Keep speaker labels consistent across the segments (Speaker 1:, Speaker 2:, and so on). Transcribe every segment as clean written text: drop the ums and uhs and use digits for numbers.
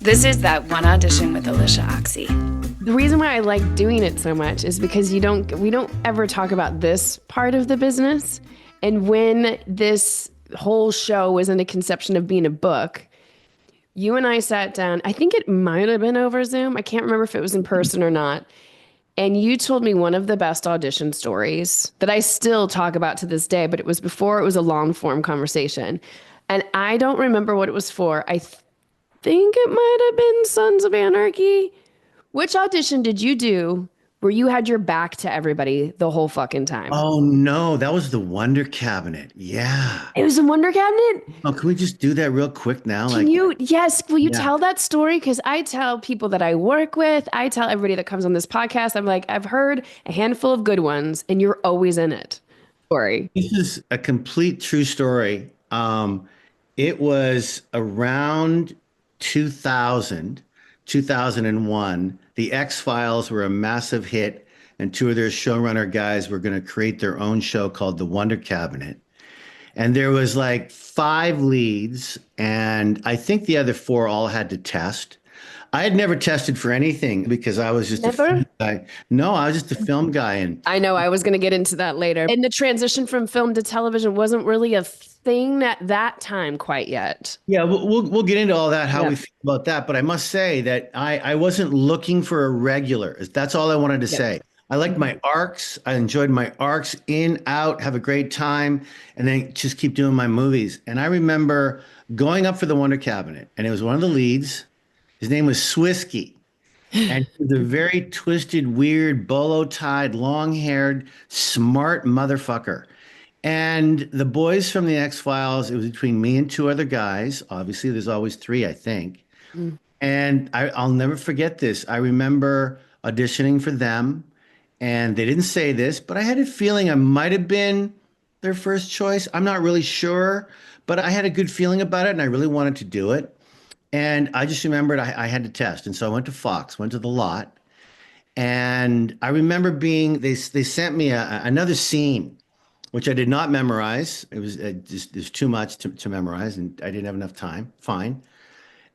Speaker 1: This is That One Audition with Alyshia Ochse.
Speaker 2: The reason why I like doing it so much is because we don't ever talk about this part of the business. And when this whole was in the conception of being a book, you and I sat down. I think it might have been over Zoom. I can't remember if it was in person or not. And you told me one of the best audition stories that I still talk about to this day, but it was before it was a long form conversation. And I don't remember what it was for. I think it might have been Sons of Anarchy. Which audition did you do where you had your back to everybody the whole fucking time?
Speaker 3: Oh no, that was the Wonder Cabinet. Yeah.
Speaker 2: It was a Wonder Cabinet?
Speaker 3: Oh, can we just do that real quick now?
Speaker 2: Yes, will you tell that story? Because I tell people that I work with, I tell everybody that comes on this podcast, I'm like, I've heard a handful of good ones and you're always in it. Story.
Speaker 3: This is a complete true story. It was around 2001. The X-Files were a massive hit, and two of their showrunner guys were going to create their own show called The Wonder Cabinet. And there was like 5 leads, and I think the other 4 all had to test. I had never tested for anything because I was just a film guy. No, I was just a film guy. And
Speaker 2: I know I was going to get into that later. And the transition from film to television wasn't really a thing at that time quite yet.
Speaker 3: Yeah, we'll get into all that, how we feel about that. But I must say that I wasn't looking for a regular. That's all I wanted to say. I liked my arcs. I enjoyed my arcs, in, out, have a great time, and then just keep doing my movies. And I remember going up for the Wonder Cabinet, and it was one of the leads. His name was Swisky. And he was a very twisted, weird, bolo-tied, long-haired, smart motherfucker. And the boys from the X-Files, it was between me and 2 other guys. Obviously, there's always 3, I think. And I'll never forget this. I remember auditioning for them, and they didn't say this, but I had a feeling I might have been their first choice. I'm not really sure, but I had a good feeling about it, and I really wanted to do it. And I just remembered I had to test. And so I went to Fox, went to the lot. And I remember they sent me another scene, which I did not memorize. It was there's too much to memorize, and I didn't have enough time. Fine.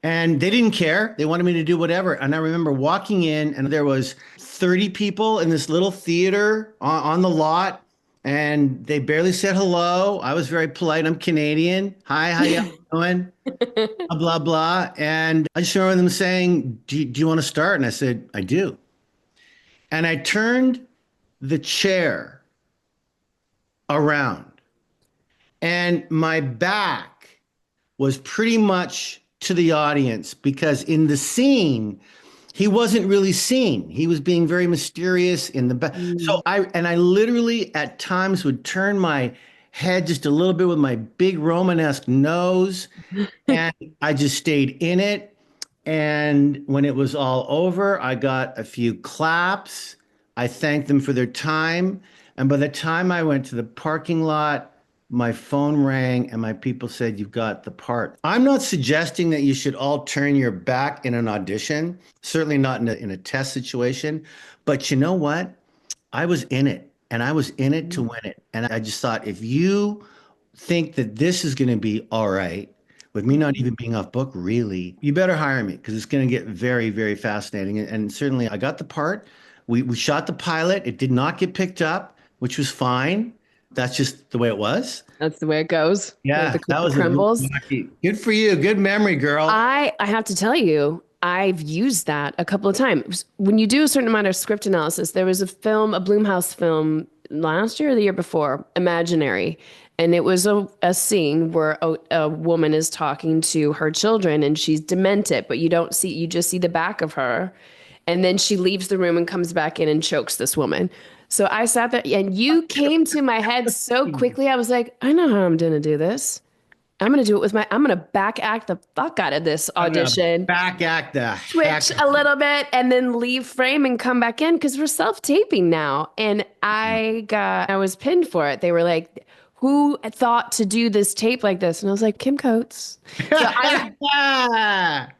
Speaker 3: And they didn't care. They wanted me to do whatever. And I remember walking in, and there was 30 people in this little theater on the lot, and they barely said hello. I was very polite. I'm Canadian. Hi, how you doing? Blah, blah, blah. And I just remember them saying, do you want to start? And I said, I do. And I turned the chair around, and my back was pretty much to the audience, because in the scene, he wasn't really seen. He was being very mysterious in the back. So I literally at times would turn my head just a little bit with my big Romanesque nose, and I just stayed in it. And when it was all over, I got a few claps. I thanked them for their time. And by the time I went to the parking lot, my phone rang and my people said, you've got the part. I'm not suggesting that you should all turn your back in an audition, certainly not in a test situation. But you know what? I was in it, and I was in it to win it. And I just thought, if you think that this is going to be all right, with me not even being off book, really, you better hire me, because it's going to get very, very fascinating. And certainly I got the part. We shot the pilot. It did not get picked up, which was fine. That's just the way it was.
Speaker 2: That's the way it goes.
Speaker 3: Yeah,
Speaker 2: that was crumbles.
Speaker 3: Good for you. Good memory, girl.
Speaker 2: I have to tell you, I've used that a couple of times. When you do a certain amount of script analysis, there was a Blumhouse film last year or the year before, Imaginary. And it was a scene where a woman is talking to her children, and she's demented, but you just see the back of her. And then she leaves the room and comes back in and chokes this woman. So I sat there, and you came to my head so quickly. I was like, I know how I'm going to do this. I'm going to do it I'm going to back act the fuck out of this audition.
Speaker 3: Back act the
Speaker 2: Switch a little bit and then leave frame and come back in, because we're self-taping now. And I was pinned for it. They were like, who thought to do this tape like this? And I was like, Kim Coates. So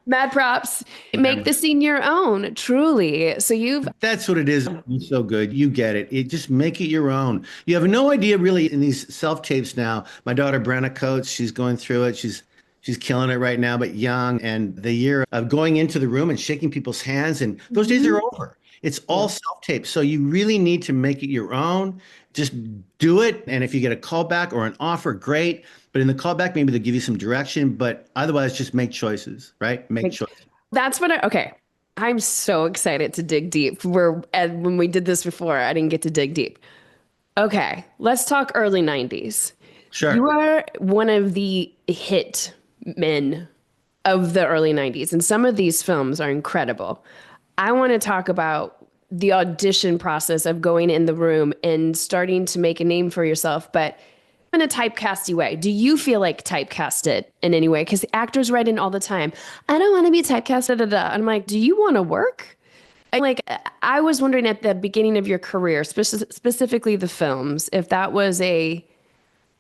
Speaker 2: mad props. Make the scene your own, truly. So
Speaker 3: That's what it is. You're so good. You get it. Just make it your own. You have no idea really in these self-tapes now. My daughter, Brenna Coates, she's going through it. She's She's killing it right now, but young. And the year of going into the room and shaking people's hands, and those days are over. It's all self-tape. So you really need to make it your own. Just do it. And if you get a callback or an offer, great. But in the callback, maybe they'll give you some direction. But otherwise, just make choices, right? Make
Speaker 2: Like,
Speaker 3: choices.
Speaker 2: that's what okay. I'm so excited to dig deep. And when we did this before, I didn't get to dig deep. Okay, let's talk early 90s. You
Speaker 3: Sure.
Speaker 2: are one of the hit men of the early 90s, and some of these films are incredible. I want to talk about the audition process of going in the room and starting to make a name for yourself, but in a typecasty way. Do you feel like typecasted in any way? Because actors write in all the time, I don't want to be typecasted. Da, da, da. I'm like, do you want to work? Like, I was wondering at the beginning of your career, specifically the films, if that was a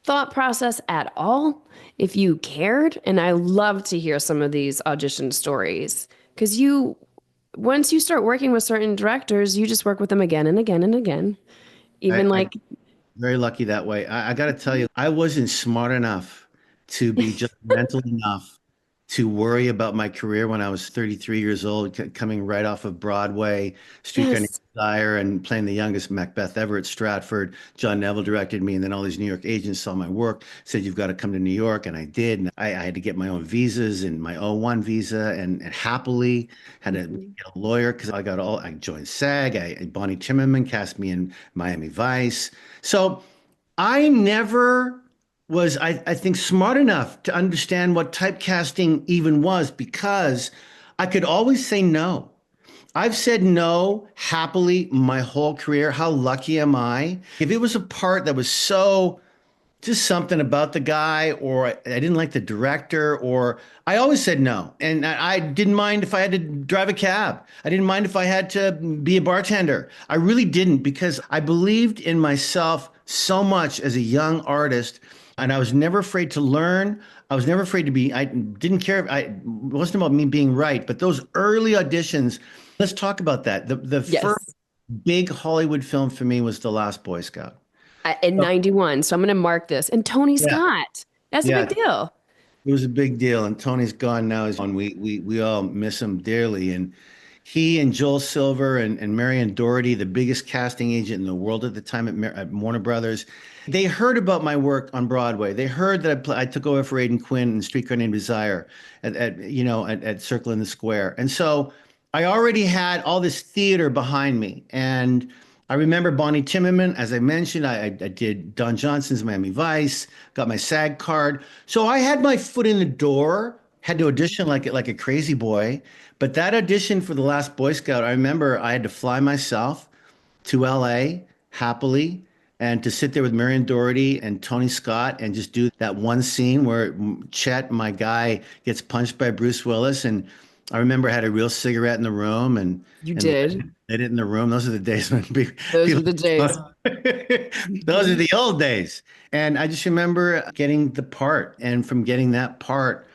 Speaker 2: thought process at all, if you cared. And I love to hear some of these audition stories because once you start working with certain directors, you just work with them again and again and again. Even
Speaker 3: I
Speaker 2: like,
Speaker 3: very lucky that way. I got to tell you, I wasn't smart enough to be just mental enough to worry about my career when I was 33 years old, coming right off of Broadway, Streetcar Named
Speaker 2: yes,
Speaker 3: Desire, and playing the youngest Macbeth ever at Stratford. John Neville directed me, and then all these New York agents saw my work, said, "You've got to come to New York," and I did. And I had to get my own visas and my O1 visa, and happily had to get a lawyer because I joined SAG. Bonnie Timmerman cast me in Miami Vice. So I never was, I think, smart enough to understand what typecasting even was because I could always say no. I've said no happily my whole career. How lucky am I? If it was a part that was so just something about the guy, or I didn't like the director, or I always said no. And I didn't mind if I had to drive a cab. I didn't mind if I had to be a bartender. I really didn't because I believed in myself so much as a young artist. And I was never afraid to learn. I was never afraid to be, I didn't care. It wasn't about me being right, but those early auditions, let's talk about that. The first
Speaker 2: yes,
Speaker 3: big Hollywood film for me was The Last Boy Scout.
Speaker 2: in 91. So I'm going to mark this. And Tony
Speaker 3: Yeah.
Speaker 2: Scott, that's a big
Speaker 3: Yeah.
Speaker 2: deal.
Speaker 3: It was a big deal, and Tony's gone now. He's gone. We all miss him dearly. And he and Joel Silver and Marion Doherty, the biggest casting agent in the world at the time at Warner Brothers, they heard about my work on Broadway. They heard that I took over for Aidan Quinn in Streetcar Named Desire at Circle in the Square. And so I already had all this theater behind me. And I remember Bonnie Timmerman, as I mentioned, I did Don Johnson's Miami Vice, got my SAG card. So I had my foot in the door, had to audition like a crazy boy. But that audition for The Last Boy Scout, I remember I had to fly myself to LA happily and to sit there with Marion Doherty and Tony Scott and just do that one scene where Chet, my guy, gets punched by Bruce Willis. And I remember I had a real cigarette in the room
Speaker 2: You
Speaker 3: and
Speaker 2: did.
Speaker 3: lit it in the room. Those are the days when
Speaker 2: Those were
Speaker 3: people,
Speaker 2: the days.
Speaker 3: those are the old days. And I just remember getting the part, and from getting that part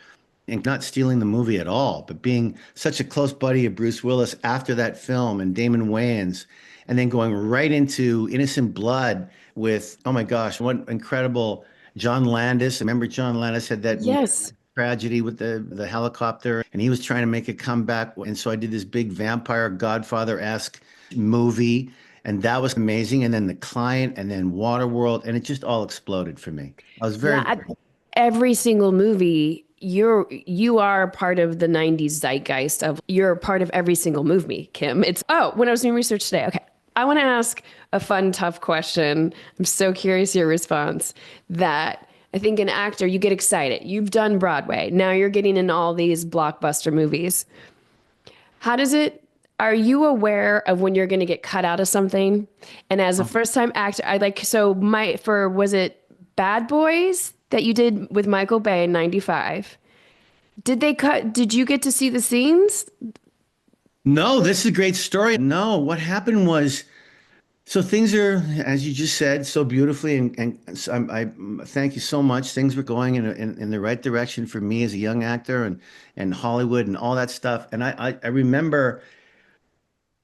Speaker 3: and not stealing the movie at all, but being such a close buddy of Bruce Willis after that film and Damon Wayans, and then going right into Innocent Blood with, oh my gosh, what incredible John Landis. Remember John Landis had that
Speaker 2: Yes.
Speaker 3: tragedy with the helicopter, and he was trying to make a comeback. And so I did this big vampire Godfather-esque movie, and that was amazing. And then The Client, and then Waterworld, and it just all exploded for me. I was very,
Speaker 2: Yeah, every single movie, you are part of the 90s zeitgeist of you're part of every single movie, Kim. It's when I was doing research today, okay. I want to ask a fun, tough question. I'm so curious your response that I think an actor, you get excited. You've done Broadway. Now you're getting in all these blockbuster movies. How does it, are you aware of when you're going to get cut out of something? And as a first time actor, was it Bad Boys that you did with Michael Bay in 95? Did you get to see the scenes?
Speaker 3: no, this is a great story. No, what happened was, so things are, as you just said, so beautifully, and so I thank you so much. Things were going in the right direction for me as a young actor and Hollywood and all that stuff. And I remember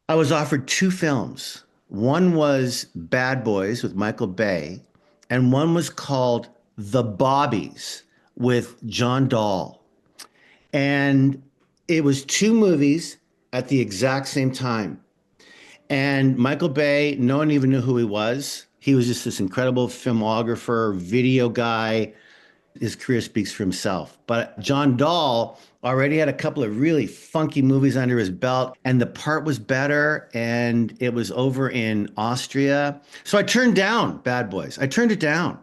Speaker 3: I was offered two films. One was Bad Boys with Michael Bay, and one was called The Bobbies. with John Dahl. And it was two movies at the exact same time. And Michael Bay, no one even knew who he was. He was just this incredible filmographer, video guy. His career speaks for himself. But John Dahl already had a couple of really funky movies under his belt, and the part was better, and it was over in Austria. So I turned down Bad Boys. I turned it down.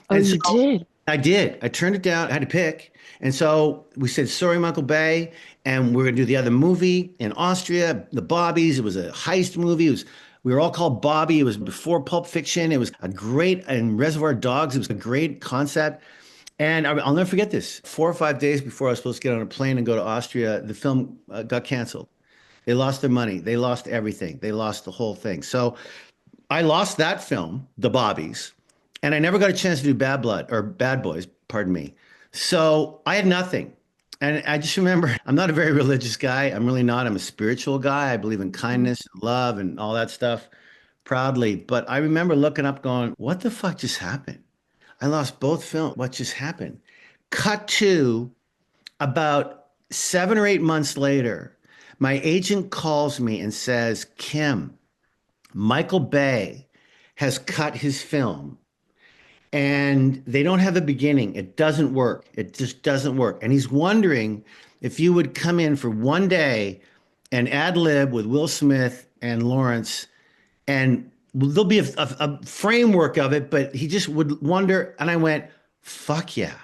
Speaker 2: Oh,
Speaker 3: And so
Speaker 2: you did?
Speaker 3: I did. I turned it down. I had to pick. And so we said, sorry, Michael Bay. And we're going to do the other movie in Austria, The Bobbies. It was a heist movie. We were all called Bobby. It was before Pulp Fiction. It was a great, and Reservoir Dogs. It was a great concept. And I'll never forget this. 4 or 5 days before I was supposed to get on a plane and go to Austria, the film got canceled. They lost their money. They lost everything. They lost the whole thing. So I lost that film, The Bobbies, and I never got a chance to do Bad Blood or Bad Boys, pardon me. So I had nothing. And I just remember, I'm not a very religious guy. I'm really not. I'm a spiritual guy. I believe in kindness and love and all that stuff proudly. But I remember looking up going, what the fuck just happened? I lost both films. What just happened? Cut to about 7 or 8 months later, my agent calls me and says, Kim, Michael Bay has cut his film and they don't have a beginning. It doesn't work. It just doesn't work. And he's wondering if you would come in for one day and ad lib with Will Smith and Lawrence, and there'll be a framework of it, but he just would wonder. And I went, fuck yeah.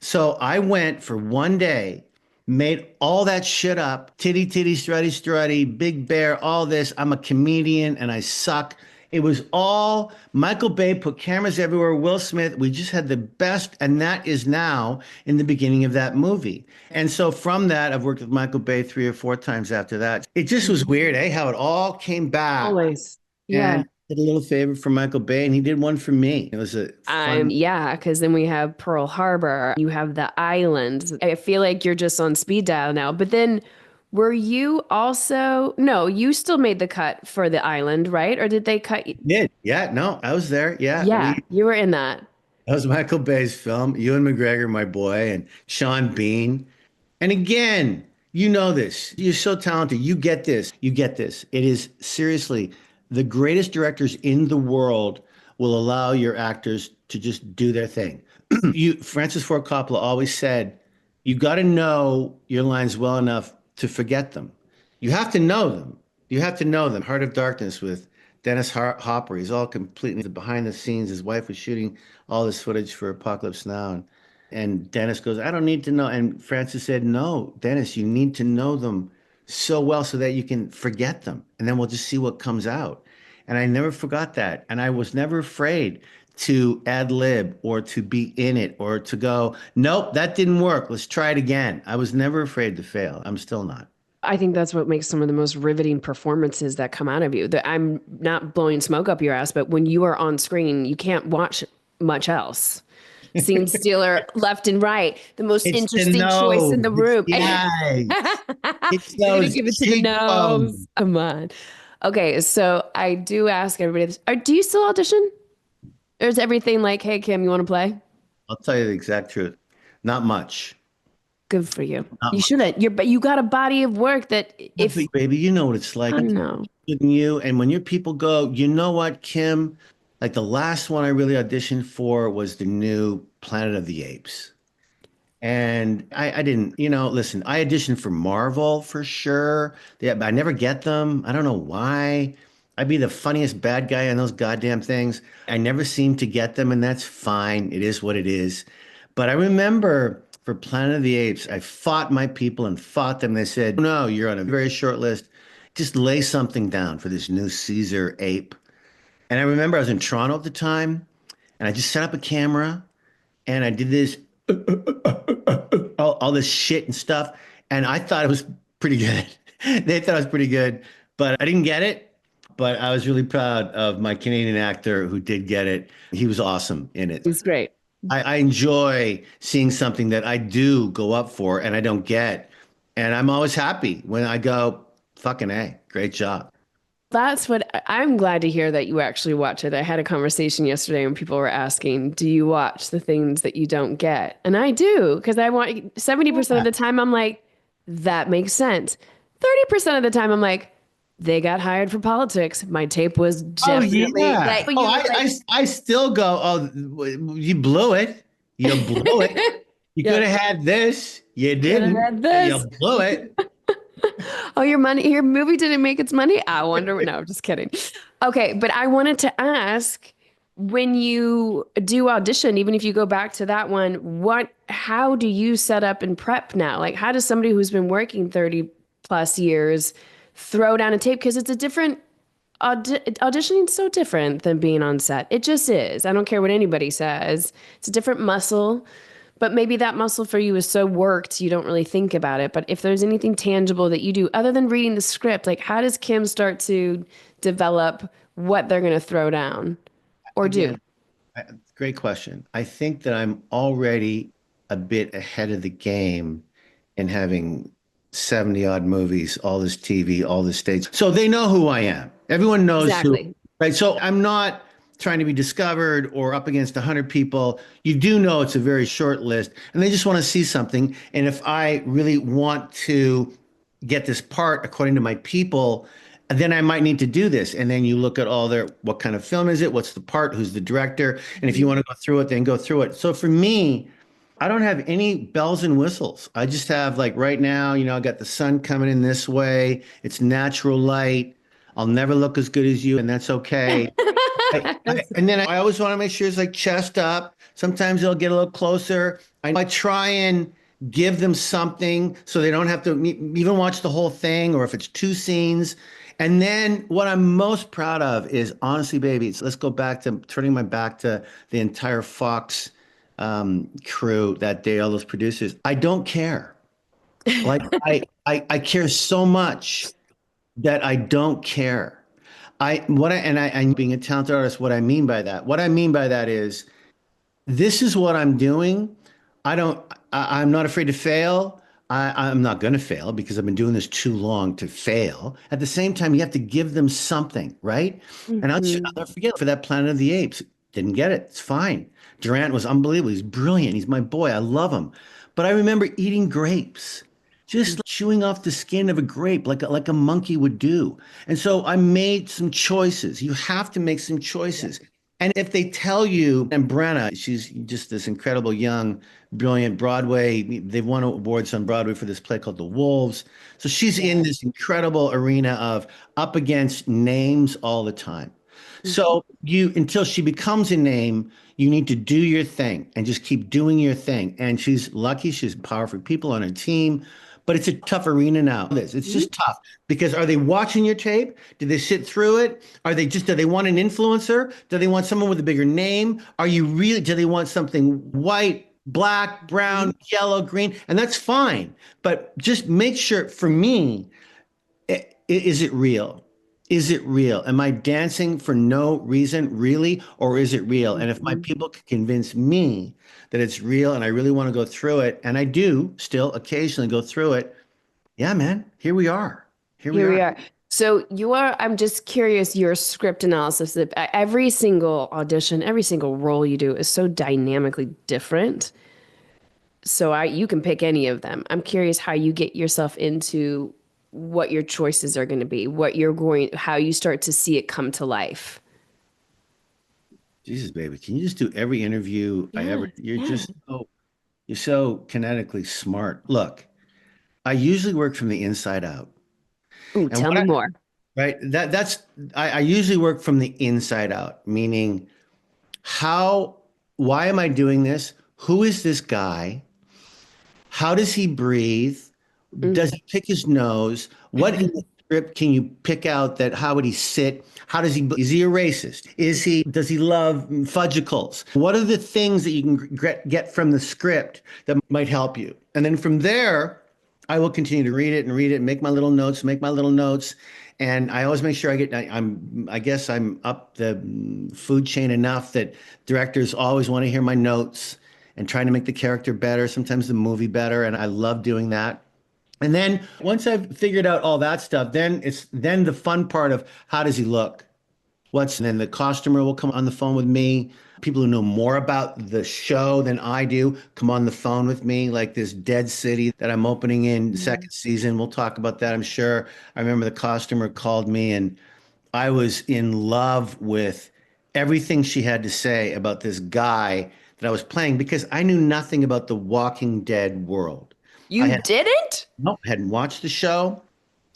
Speaker 3: So I went for one day, made all that shit up, titty, titty, strutty, strutty, big bear, all this. I'm a comedian and I suck. It was all Michael Bay, put cameras everywhere, Will Smith. We just had the best. And that is now in the beginning of that movie. And so from that, I've worked with Michael Bay 3 or 4 times after that. It just was weird, eh? How it all came back.
Speaker 2: Always. Yeah.
Speaker 3: And did a little favor for Michael Bay, and he did one for me. It was a fun.
Speaker 2: Yeah, because then we have Pearl Harbor, you have the islands. I feel like you're just on speed dial now. But then were you also, no, you still made the cut for the island, right? Or did they cut you?
Speaker 3: Did. Yeah, no, I was there. Yeah.
Speaker 2: Yeah, you were in that.
Speaker 3: That was Michael Bay's film. Ewan McGregor, my boy, and Sean Bean. And again, you know this. You're so talented. You get this. You get this. It is seriously the greatest directors in the world will allow your actors to just do their thing. Francis Ford Coppola always said, you got to know your lines well enough to forget them. You have to know them. You have to know them. Heart of Darkness with Dennis Hopper. He's all completely behind the scenes. His wife was shooting all this footage for Apocalypse Now. And Dennis goes, I don't need to know. And Francis said, no, Dennis, you need to know them so well so that you can forget them. And then we'll just see what comes out. And I never forgot that. And I was never afraid to ad lib or to be in it or to go, nope, that didn't work. Let's try it again. I was never afraid to fail. I'm still not.
Speaker 2: I think that's what makes some of the most riveting performances that come out of you. That I'm not blowing smoke up your ass, but when you are on screen, you can't watch much else. Scene stealer left and right. The most interesting choice in the room.
Speaker 3: It's
Speaker 2: You're gonna
Speaker 3: those
Speaker 2: give it to the nose. Come on. Okay, so I do ask everybody this. Do you still audition? Or is everything like, hey, Kim, you want to play?
Speaker 3: I'll tell you the exact truth. Not much.
Speaker 2: Good for you. You shouldn't. But you got a body of work that if
Speaker 3: baby, you know what it's like.
Speaker 2: I know.
Speaker 3: You and when your people go, you know what, Kim? Like the last one I really auditioned for was the new Planet of the Apes. And I didn't, listen, I auditioned for Marvel for sure. But I never get them. I don't know why. I'd be the funniest bad guy on those goddamn things. I never seem to get them, and that's fine. It is what it is. But I remember for Planet of the Apes, I fought my people and fought them. They said, no, you're on a very short list. Just lay something down for this new Caesar ape. And I remember I was in Toronto at the time, and I just set up a camera, and I did this, all this shit and stuff, and I thought it was pretty good. They thought it was pretty good, but I didn't get it. But I was really proud of my Canadian actor who did get it. He was awesome in it.
Speaker 2: He's great.
Speaker 3: I enjoy seeing something that I do go up for and I don't get. And I'm always happy when I go, fucking A, great job.
Speaker 2: That's what I'm glad to hear that you actually watch it. I had a conversation yesterday when people were asking, do you watch the things that you don't get? And I do, because I want 70% of
Speaker 3: Yeah.
Speaker 2: the time I'm like, that makes sense. 30% of the time I'm like, they got hired for politics. My tape was
Speaker 3: Oh
Speaker 2: definitely
Speaker 3: yeah.
Speaker 2: like
Speaker 3: Oh,
Speaker 2: you like
Speaker 3: I still go, oh, you blew it. You blew it. You could
Speaker 2: yeah,
Speaker 3: have had this. You
Speaker 2: could have
Speaker 3: didn't.
Speaker 2: had
Speaker 3: You
Speaker 2: this.
Speaker 3: blew it.
Speaker 2: Oh, your movie didn't make its money? I wonder. No, I'm just kidding. Okay, but I wanted to ask when you do audition, even if you go back to that one, how do you set up and prep now? Like, how does somebody who's been working 30 plus years throw down a tape? Because it's a different auditioning's so different than being on set. It just is. I don't care what anybody says. It's a different muscle. But maybe that muscle for you is so worked, you don't really think about it. But if there's anything tangible that you do other than reading the script, like how does Kim start to develop what they're going to throw down or do?
Speaker 3: Again, great question. I think that I'm already a bit ahead of the game in having 70 odd movies, all this TV, all this stage. So they know who I am. Everyone knows who,
Speaker 2: Exactly.
Speaker 3: right? So I'm not trying to be discovered or up against 100 people. You do know it's a very short list and they just want to see something. And if I really want to get this part according to my people, then I might need to do this. And then you look at all their, what kind of film is it? What's the part? Who's the director? And if you want to go through it, then go through it. So for me, I don't have any bells and whistles. I just have like right now, I got the sun coming in this way. It's natural light. I'll never look as good as you, and that's okay. And then I always want to make sure it's like chest up. Sometimes they'll get a little closer. I try and give them something so they don't have to even watch the whole thing, or if it's two scenes. And then what I'm most proud of is honestly, baby, let's go back to turning my back to the entire Fox crew that day, all those producers. I don't care. Like I care so much that I don't care. I'm being a talented artist. What I mean by that is this is what I'm doing. I'm not afraid to fail. I'm not going to fail because I've been doing this too long to fail. At the same time, you have to give them something, right? And I'll
Speaker 2: Mhm.
Speaker 3: never forget for that Planet of the Apes. Didn't get it. It's fine. Durant was unbelievable. He's brilliant. He's my boy. I love him. But I remember eating grapes, just chewing off the skin of a grape like a monkey would do. And so I made some choices. You have to make some choices. And if they tell you, and Brenna, she's just this incredible young, brilliant Broadway. They've won awards on Broadway for this play called The Wolves. So she's in this incredible arena of up against names all the time. So until she becomes a name, you need to do your thing and just keep doing your thing. And she's lucky, she's powerful people on her team, but it's a tough arena now. It's just tough because are they watching your tape? Do they sit through it? Do they want an influencer? Do they want someone with a bigger name? Do they want something white, black, brown, yellow, green? And that's fine. But just make sure for me, is it real? Is it real? Am I dancing for no reason, really? Or is it real? And if my
Speaker 2: Mhm.
Speaker 3: people can convince me that it's real and I really want to go through it, and I do still occasionally go through it, yeah, man, here we are. Here we
Speaker 2: Here we
Speaker 3: are.
Speaker 2: are. So I'm just curious, your script analysis of every single audition, every single role you do is so dynamically different. So you can pick any of them. I'm curious how you get yourself into what your choices are going to be, how you start to see it come to life.
Speaker 3: Jesus, baby, can you just do every interview I
Speaker 2: Yeah,
Speaker 3: ever,
Speaker 2: yeah.
Speaker 3: you're so kinetically smart. Look, I usually work from the inside out.
Speaker 2: Ooh,
Speaker 3: And
Speaker 2: tell me more.
Speaker 3: right, I usually work from the inside out, meaning how, why am I doing this? Who is this guy? How does he breathe? Does
Speaker 2: Mm.
Speaker 3: he pick his nose? What in the script can you pick out that how would he sit? Is he a racist? Does he love fudgicles? What are the things that you can get from the script that might help you? And then from there, I will continue to read it and make my little notes, make my little notes. And I always make sure I guess I'm up the food chain enough that directors always want to hear my notes and trying to make the character better, sometimes the movie better. And I love doing that. And then once I've figured out all that stuff, then the fun part of how does he look? And then the costumer will come on the phone with me. People who know more about the show than I do come on the phone with me, like this Dead City that I'm opening in the second season. We'll talk about that, I'm sure. I remember the costumer called me and I was in love with everything she had to say about this guy that I was playing because I knew nothing about the Walking Dead world. I
Speaker 2: You
Speaker 3: had
Speaker 2: didn't?
Speaker 3: no, hadn't watched the show.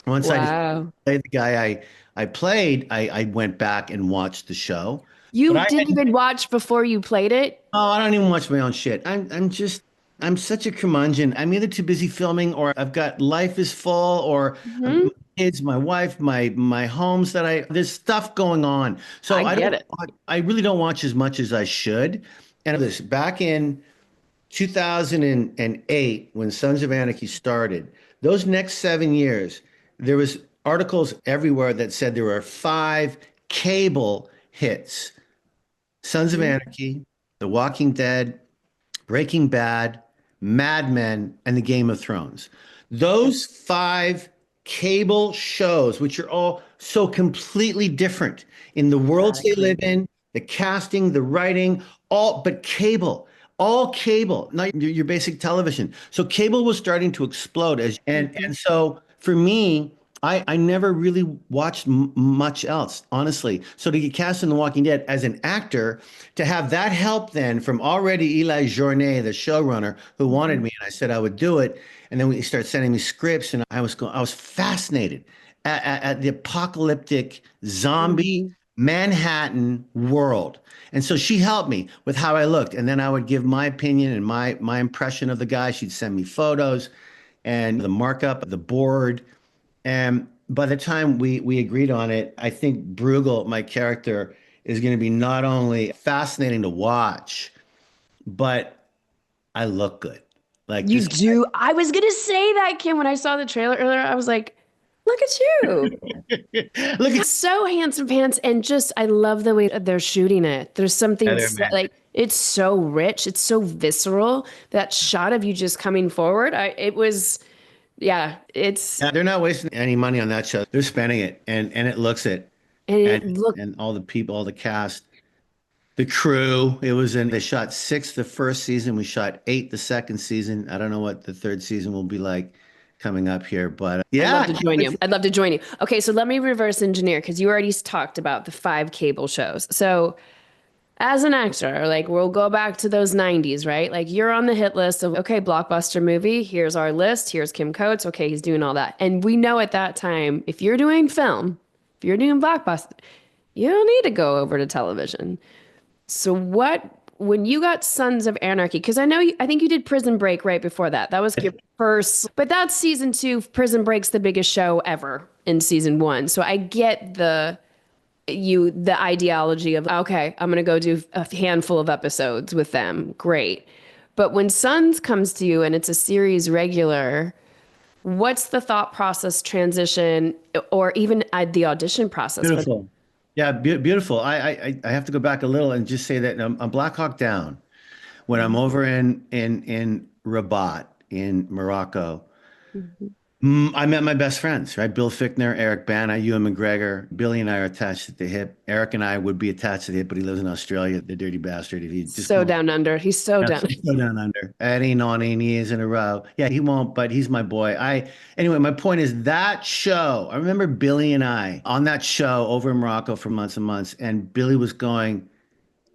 Speaker 3: Once I decided to
Speaker 2: Wow.
Speaker 3: play the guy I played, I went back and watched the show. But
Speaker 2: You
Speaker 3: I
Speaker 2: didn't
Speaker 3: had,
Speaker 2: even watch before you played it?
Speaker 3: oh, I don't even watch my own shit. I'm such a curmudgeon. I'm either too busy filming or I've got life is full or
Speaker 2: Hmm.
Speaker 3: kids, my wife, my homes that there's stuff going on.
Speaker 2: I
Speaker 3: So
Speaker 2: get it.
Speaker 3: I really don't watch as much as I should. And this back in 2008 when Sons of Anarchy started, those next 7 years, there was articles everywhere that said there were five cable hits: Sons of Anarchy, The Walking Dead, Breaking Bad, Mad Men, and The Game of Thrones. Those five cable shows, which are all so completely different in the worlds they live
Speaker 2: Radically.
Speaker 3: in, the casting, the writing, but cable, all cable, not your basic television. So cable was starting to explode and so for me, I never really watched much else, honestly. So to get cast in The Walking Dead as an actor, to have that help then from already Eli Journet, the showrunner, who wanted me, and I said I would do it. And then we start sending me scripts, and I was fascinated at the apocalyptic zombie
Speaker 2: Mhm.
Speaker 3: Manhattan world. And so she helped me with how I looked, and then I would give my opinion and my impression of the guy. She'd send me photos and the markup of the board. And by the time we agreed on it, I think Bruegel, my character, is going to be not only fascinating to watch, but I look good. Like
Speaker 2: You
Speaker 3: this
Speaker 2: do. I was gonna say that, Kim, when I saw the trailer earlier. I was like, look at you.
Speaker 3: guy. Look at
Speaker 2: So handsome pants. And just, I love the way that they're shooting it. There's something
Speaker 3: Heather, man.
Speaker 2: like, it's so rich. It's so visceral. That shot of you just coming forward, it was, yeah, it's,
Speaker 3: Yeah, they're not wasting any money on that show. They're spending it, and it looks it,
Speaker 2: and
Speaker 3: and
Speaker 2: it looked,
Speaker 3: and all the people, all the cast, the crew. It was in. They shot six the first season. We shot eight the second season. I don't know what the third season will be like coming up here, but
Speaker 2: I'd
Speaker 3: yeah,
Speaker 2: love
Speaker 3: I
Speaker 2: to
Speaker 3: can't
Speaker 2: join
Speaker 3: wait
Speaker 2: you. I'd love to join you. Okay, so let me reverse engineer because you already talked about the five cable shows. So as an actor, like we'll go back to those 90s, right? Like you're on the hit list of, okay, blockbuster movie, here's our list, here's Kim Coates, okay, he's doing all that. And we know at that time, if you're doing film, if you're doing blockbuster, you don't need to go over to television. So when you got Sons of Anarchy, because I think you did Prison Break right before that. That was your first, but that's season two. Prison Break's the biggest show ever in season one. So I get the ideology of, okay, I'm going to go do a handful of episodes with them. Great. But when Sons comes to you and it's a series regular, what's the thought process transition or even the audition process for
Speaker 3: beautiful. Yeah, beautiful. I have to go back a little and just say that on Black Hawk Down, when I'm over in Rabat in Morocco.
Speaker 2: Mhm.
Speaker 3: I met my best friends, right? Bill Fichtner, Eric Bana, Ewan McGregor. Billy and I are attached at the hip. Eric and I would be attached at the hip, but he lives in Australia, the dirty bastard. If he just
Speaker 2: So
Speaker 3: won't,
Speaker 2: down under. He's so
Speaker 3: yeah,
Speaker 2: down.
Speaker 3: so down under. That ain't on 8 years in a row. Yeah, he won't, but he's my boy. Anyway, my point is that show. I remember Billy and I on that show over in Morocco for months and months, and Billy was going,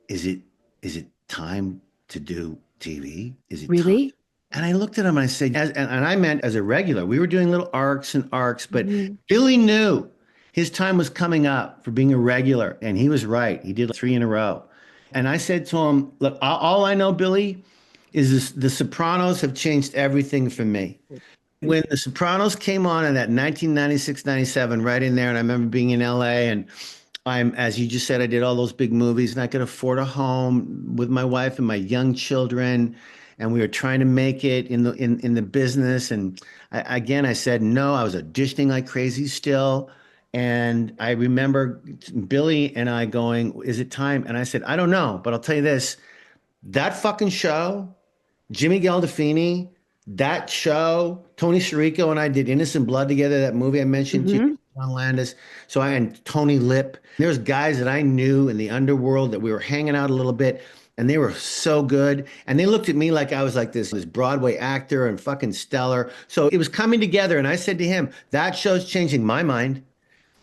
Speaker 3: "Is it, is it time to do TV? Is it time?"
Speaker 2: Really?
Speaker 3: And I looked at him and I said, and I meant as a regular. We were doing little arcs and arcs, but
Speaker 2: Mhm.
Speaker 3: Billy knew his time was coming up for being a regular. And he was right. He did three in a row. And I said to him, look, all I know, Billy, is the Sopranos have changed everything for me. When The Sopranos came on in that 1996, 97, right in there, and I remember being in LA and as you just said, I did all those big movies and I could afford a home with my wife and my young children. And we were trying to make it in the business. And again, I said no. I was auditioning like crazy still. And I remember Billy and I going, "Is it time?" And I said, "I don't know, but I'll tell you this: that fucking show, Jimmy Galdafini, That show, Tony Sirico and I did Innocent Blood together, that movie I mentioned to
Speaker 2: Mm-hmm.
Speaker 3: you, John Landis. So I and Tony Lip. There's guys that I knew in the underworld that we were hanging out a little bit, and they were so good. And they looked at me like I was like this Broadway actor and fucking stellar. So it was coming together. And I said to him, that show's changing my mind.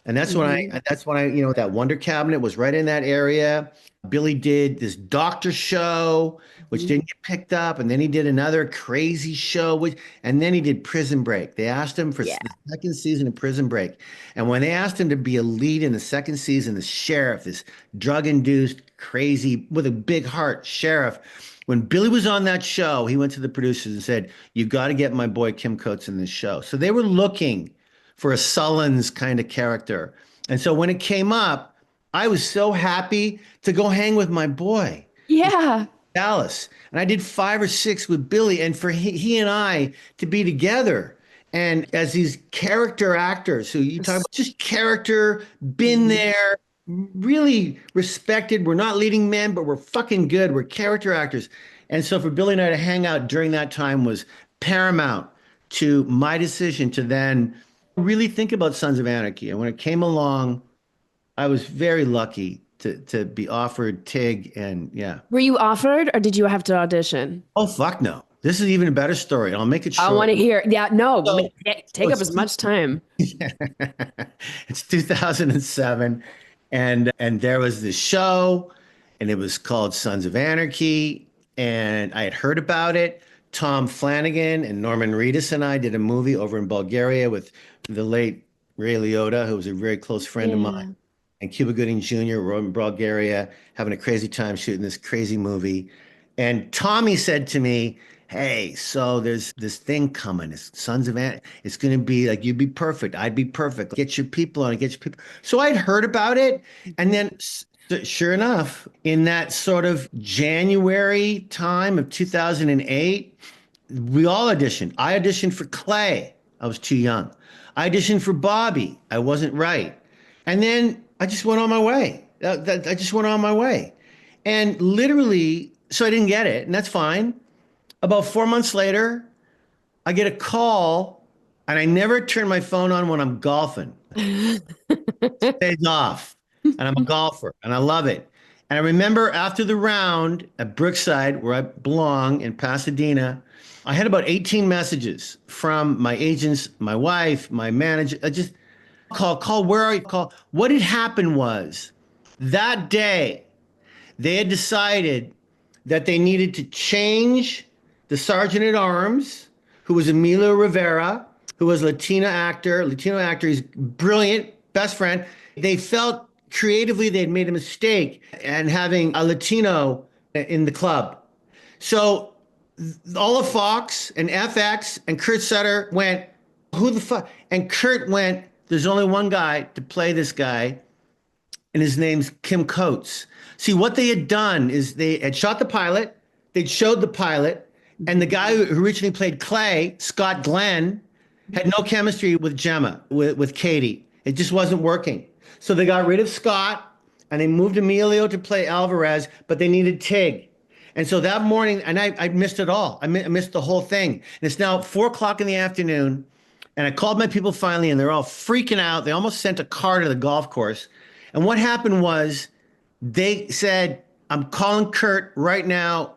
Speaker 3: And
Speaker 2: Mm-hmm.
Speaker 3: that's when I, that Wonder Cabinet was right in that area. Billy did this doctor show, which didn't get picked up. And then he did another crazy show, and then he did Prison Break. They asked him for
Speaker 2: Yeah.
Speaker 3: the second season of Prison Break. And when they asked him to be a lead in the second season, the sheriff, this drug-induced, crazy, with a big heart sheriff, when Billy was on that show, he went to the producers and said, "You got to get my boy Kim Coates in this show." So they were looking for a Sullins kind of character. And so when it came up, I was so happy to go hang with my boy,
Speaker 2: Yeah.
Speaker 3: Dallas. And I did 5 or 6 with Billy, and for he and I to be together. And as these character actors who you talk about, just character, been there, really respected. We're not leading men, but we're fucking good. We're character actors. And so for Billy and I to hang out during that time was paramount to my decision to then really think about Sons of Anarchy. And when it came along, I was very lucky to be offered Tig, and yeah.
Speaker 2: Were you offered or did you have to audition?
Speaker 3: Oh fuck no. This is even a better story. And I'll make it
Speaker 2: I
Speaker 3: short.
Speaker 2: want to hear. Yeah, no,
Speaker 3: So-
Speaker 2: take up as much time.
Speaker 3: It's 2007, and there was this show, and it was called Sons of Anarchy, and I had heard about it. Tom Flanagan and Norman Reedus and I did a movie over in Bulgaria with the late Ray Liotta, who was a very close friend of mine, and Cuba Gooding Jr. We're in Bulgaria having a crazy time shooting this crazy movie. And Tommy said to me, "Hey, so there's this thing coming. It's Sons of Ant. It's going to be like, you'd be perfect. I'd be perfect. Get your people on it. Get your people." So I'd heard about it. And then sure enough, in that sort of January time of 2008, we all auditioned. I auditioned for Clay. I was too young. I auditioned for Bobby. I wasn't right. And then I just went on my way. I just went on my way. And literally, so I didn't get it, and that's fine. About 4 months later, I get a call, and I never turn my phone on when I'm golfing. It stays off, and I'm a golfer, and I love it. And I remember after the round at Brookside, where I belong in Pasadena, I had about 18 messages from my agents, my wife, my manager. I just call, where are you? Call. What had happened was that day, they had decided that they needed to change the sergeant at arms, who was Emilio Rivera, who was a Latino actor. He's brilliant, best friend. They felt creatively they'd made a mistake and having a Latino in the club. So all of Fox and FX and Kurt Sutter went, "Who the fuck?" And Kurt went, "There's only one guy to play this guy, and his name's Kim Coates." See, what they had done is they had shot the pilot, they'd showed the pilot, and the guy who originally played Clay, Scott Glenn, had no chemistry with Gemma, with Katie. It just wasn't working. So they got rid of Scott, and they moved Emilio to play Alvarez, but they needed Tig. And so that morning, and I missed it all. I missed the whole thing. And it's now 4 o'clock in the afternoon, and I called my people finally, and they're all freaking out. They almost sent a car to the golf course. And what happened was they said, "I'm calling Kurt right now."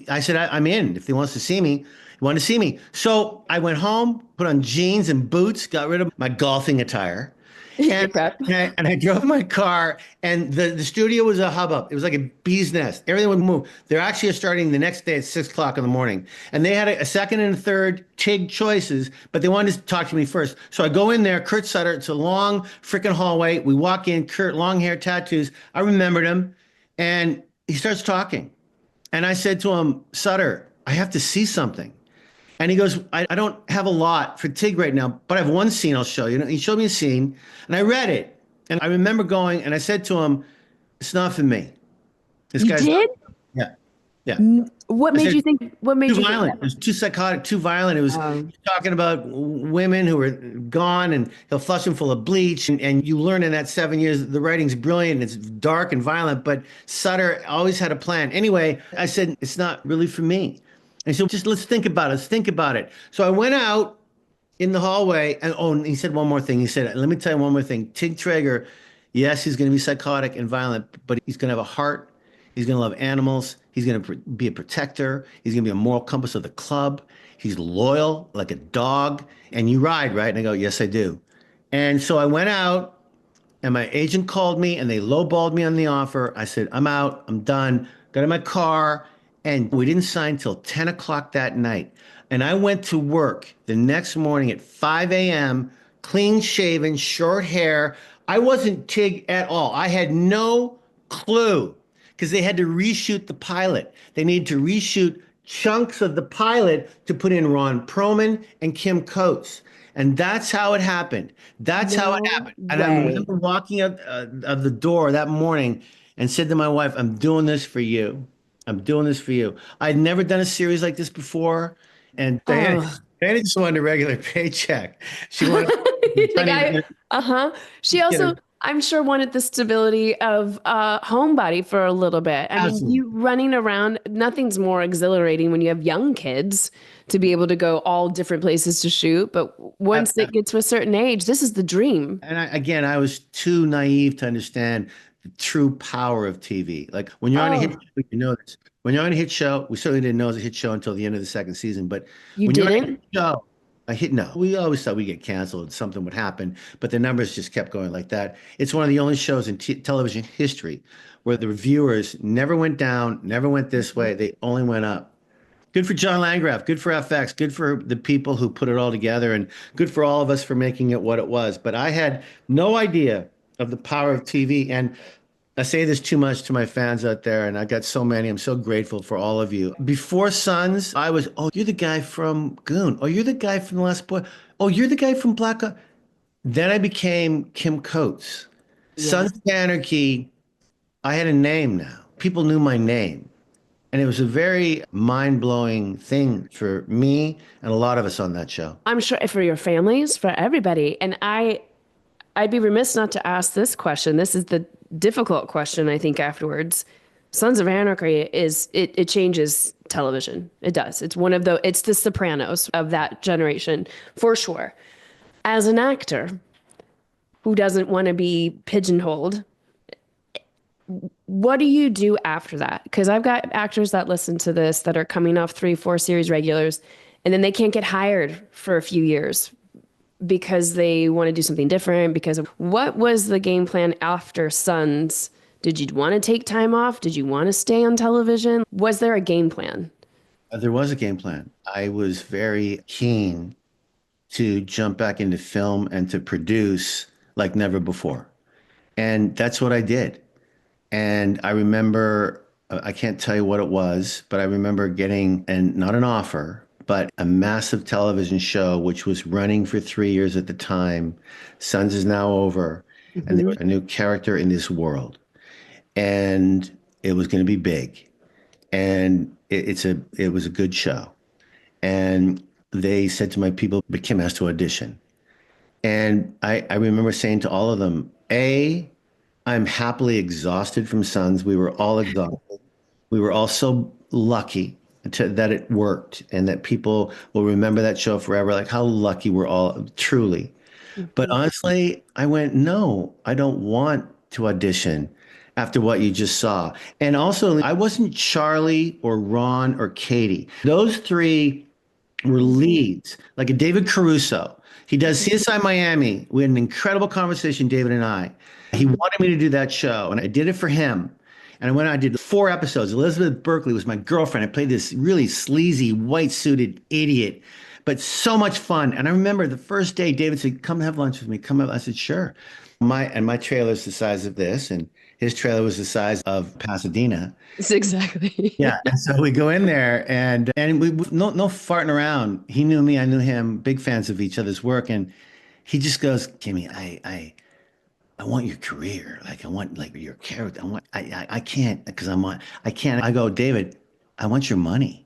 Speaker 3: I said, I'm in if he wants to see me. You want to see me? So I went home, put on jeans and boots, got rid of my golfing attire. And, and I drove my car, and the studio was a hubbub. It was like a bee's nest. Everything would move. They're actually starting the next day at 6 o'clock in the morning. And they had a second and a third Tig choices, but they wanted to talk to me first. So I go in there, Kurt Sutter. It's a long freaking hallway. We walk in, Kurt, long hair, tattoos. I remembered him. And he starts talking. And I said to him, "Sutter, I have to see something." And he goes, I don't have a lot for Tig right now, but I have one scene I'll show you. And he showed me a scene, and I read it. And I remember going, and I said to him, "It's not for me." This
Speaker 2: You
Speaker 3: guy's
Speaker 2: did?
Speaker 3: Yeah. Yeah.
Speaker 2: What made you think? What made
Speaker 3: Too
Speaker 2: you
Speaker 3: violent.
Speaker 2: think
Speaker 3: It was too psychotic, too violent. It was talking about women who were gone, and he'll flush them full of bleach. And you learn in that 7 years, the writing's brilliant. It's dark and violent, but Sutter always had a plan. Anyway, I said, "It's not really for me." And so just let's think about it. Let's think about it. So I went out in the hallway, and he said one more thing. He said, "Let me tell you one more thing. Tig Trager, yes, he's going to be psychotic and violent, but he's going to have a heart. He's going to love animals. He's going to be a protector. He's going to be a moral compass of the club. He's loyal like a dog. And you ride, right?" And I go, "Yes, I do." And so I went out, and my agent called me, and they lowballed me on the offer. I said, "I'm out. I'm done." Got in my car, and we didn't sign till 10 o'clock that night. And I went to work the next morning at 5 a.m., clean shaven, short hair. I wasn't Tig at all. I had no clue because they had to reshoot the pilot. They needed to reshoot chunks of the pilot to put in Ron Perlman and Kim Coates. And that's how it happened. That's how it
Speaker 2: No
Speaker 3: happened. And I
Speaker 2: way.
Speaker 3: remember walking out of the door that morning and said to my wife, "I'm doing this for you. I'm doing this for you." I'd never done a series like this before. And
Speaker 2: Oh.
Speaker 3: Diana just wanted a regular paycheck. She wanted
Speaker 2: Like
Speaker 3: money
Speaker 2: I,
Speaker 3: to
Speaker 2: uh-huh. She
Speaker 3: get
Speaker 2: also,
Speaker 3: her.
Speaker 2: I'm sure, wanted the stability of homebody for a little bit. I mean,
Speaker 3: Absolutely.
Speaker 2: you running around, nothing's more exhilarating when you have young kids to be able to go all different places to shoot. But once it gets to a certain age, this is the dream.
Speaker 3: And again, I was too naive to understand the true power of TV. Like when you're on a hit
Speaker 2: Oh,
Speaker 3: show, you know this. When you're on a hit show, we certainly didn't know it was a hit show until the end of the second season. But
Speaker 2: you
Speaker 3: when you're on a hit
Speaker 2: didn't?
Speaker 3: show, a hit, no, we always thought we'd get canceled, something would happen, but the numbers just kept going like that. It's one of the only shows in television history where the reviewers never went down, never went this way. They only went up. Good for John Landgraf, good for FX, good for the people who put it all together, and good for all of us for making it what it was. But I had no idea of the power of TV. And I say this too much to my fans out there, and I got so many. I'm so grateful for all of you. Before Sons, I was, "Oh, you're the guy from Goon. Oh, you're the guy from The Last Boy. Oh, you're the guy from Black." Then I became Kim Coates.
Speaker 2: Yeah.
Speaker 3: Sons of Anarchy, I had a name now. People knew my name. And it was a very mind-blowing thing for me and a lot of us on that show.
Speaker 2: I'm sure for your families, for everybody. And I'd be remiss not to ask this question. This is the difficult question, I think, afterwards. Sons of Anarchy it changes television. It does. It's the Sopranos of that generation, for sure. As an actor who doesn't want to be pigeonholed, what do you do after that? Because I've got actors that listen to this that are coming off 3, 4 series regulars, and then they can't get hired for a few years because they want to do something different. Because what was the game plan after Sons? Did you want to take time off? Did you want to stay on television? Was there a game plan?
Speaker 3: There was a game plan. I was very keen to jump back into film and to produce like never before. And that's what I did. And I remember, I can't tell you what it was, but I remember getting, and not an offer, but a massive television show, which was running for 3 years at the time. Sons is now over, and there
Speaker 2: Hmm.
Speaker 3: was a new character in this world, and it was going to be big, and it was a good show. And they said to my people, "But Kim has to audition." And I remember saying to all of them, I'm happily exhausted from Sons. We were all exhausted. We were all so lucky that it worked and that people will remember that show forever. Like how lucky we're all, truly. But
Speaker 2: Hmm.
Speaker 3: honestly, I went, "No, I don't want to audition after what you just saw." And also, I wasn't Charlie or Ron or Katie. Those three were leads, like a David Caruso. He does CSI Miami. We had an incredible conversation, David and I. He wanted me to do that show, and I did it for him. And I went, I did 4 episodes. Elizabeth Berkley was my girlfriend. I played this really sleazy, white suited idiot, but so much fun. And I remember the first day, David said, "Come have lunch with me. Come have." I said, "Sure." My trailer's the size of this, and his trailer was the size of Pasadena.
Speaker 2: It's exactly.
Speaker 3: Yeah, and so we go in there, and we no farting around. He knew me, I knew him. Big fans of each other's work, and he just goes, "Kimmy, I want your career. Like I want like your character. I can't because I can't." I go, "David, I want your money."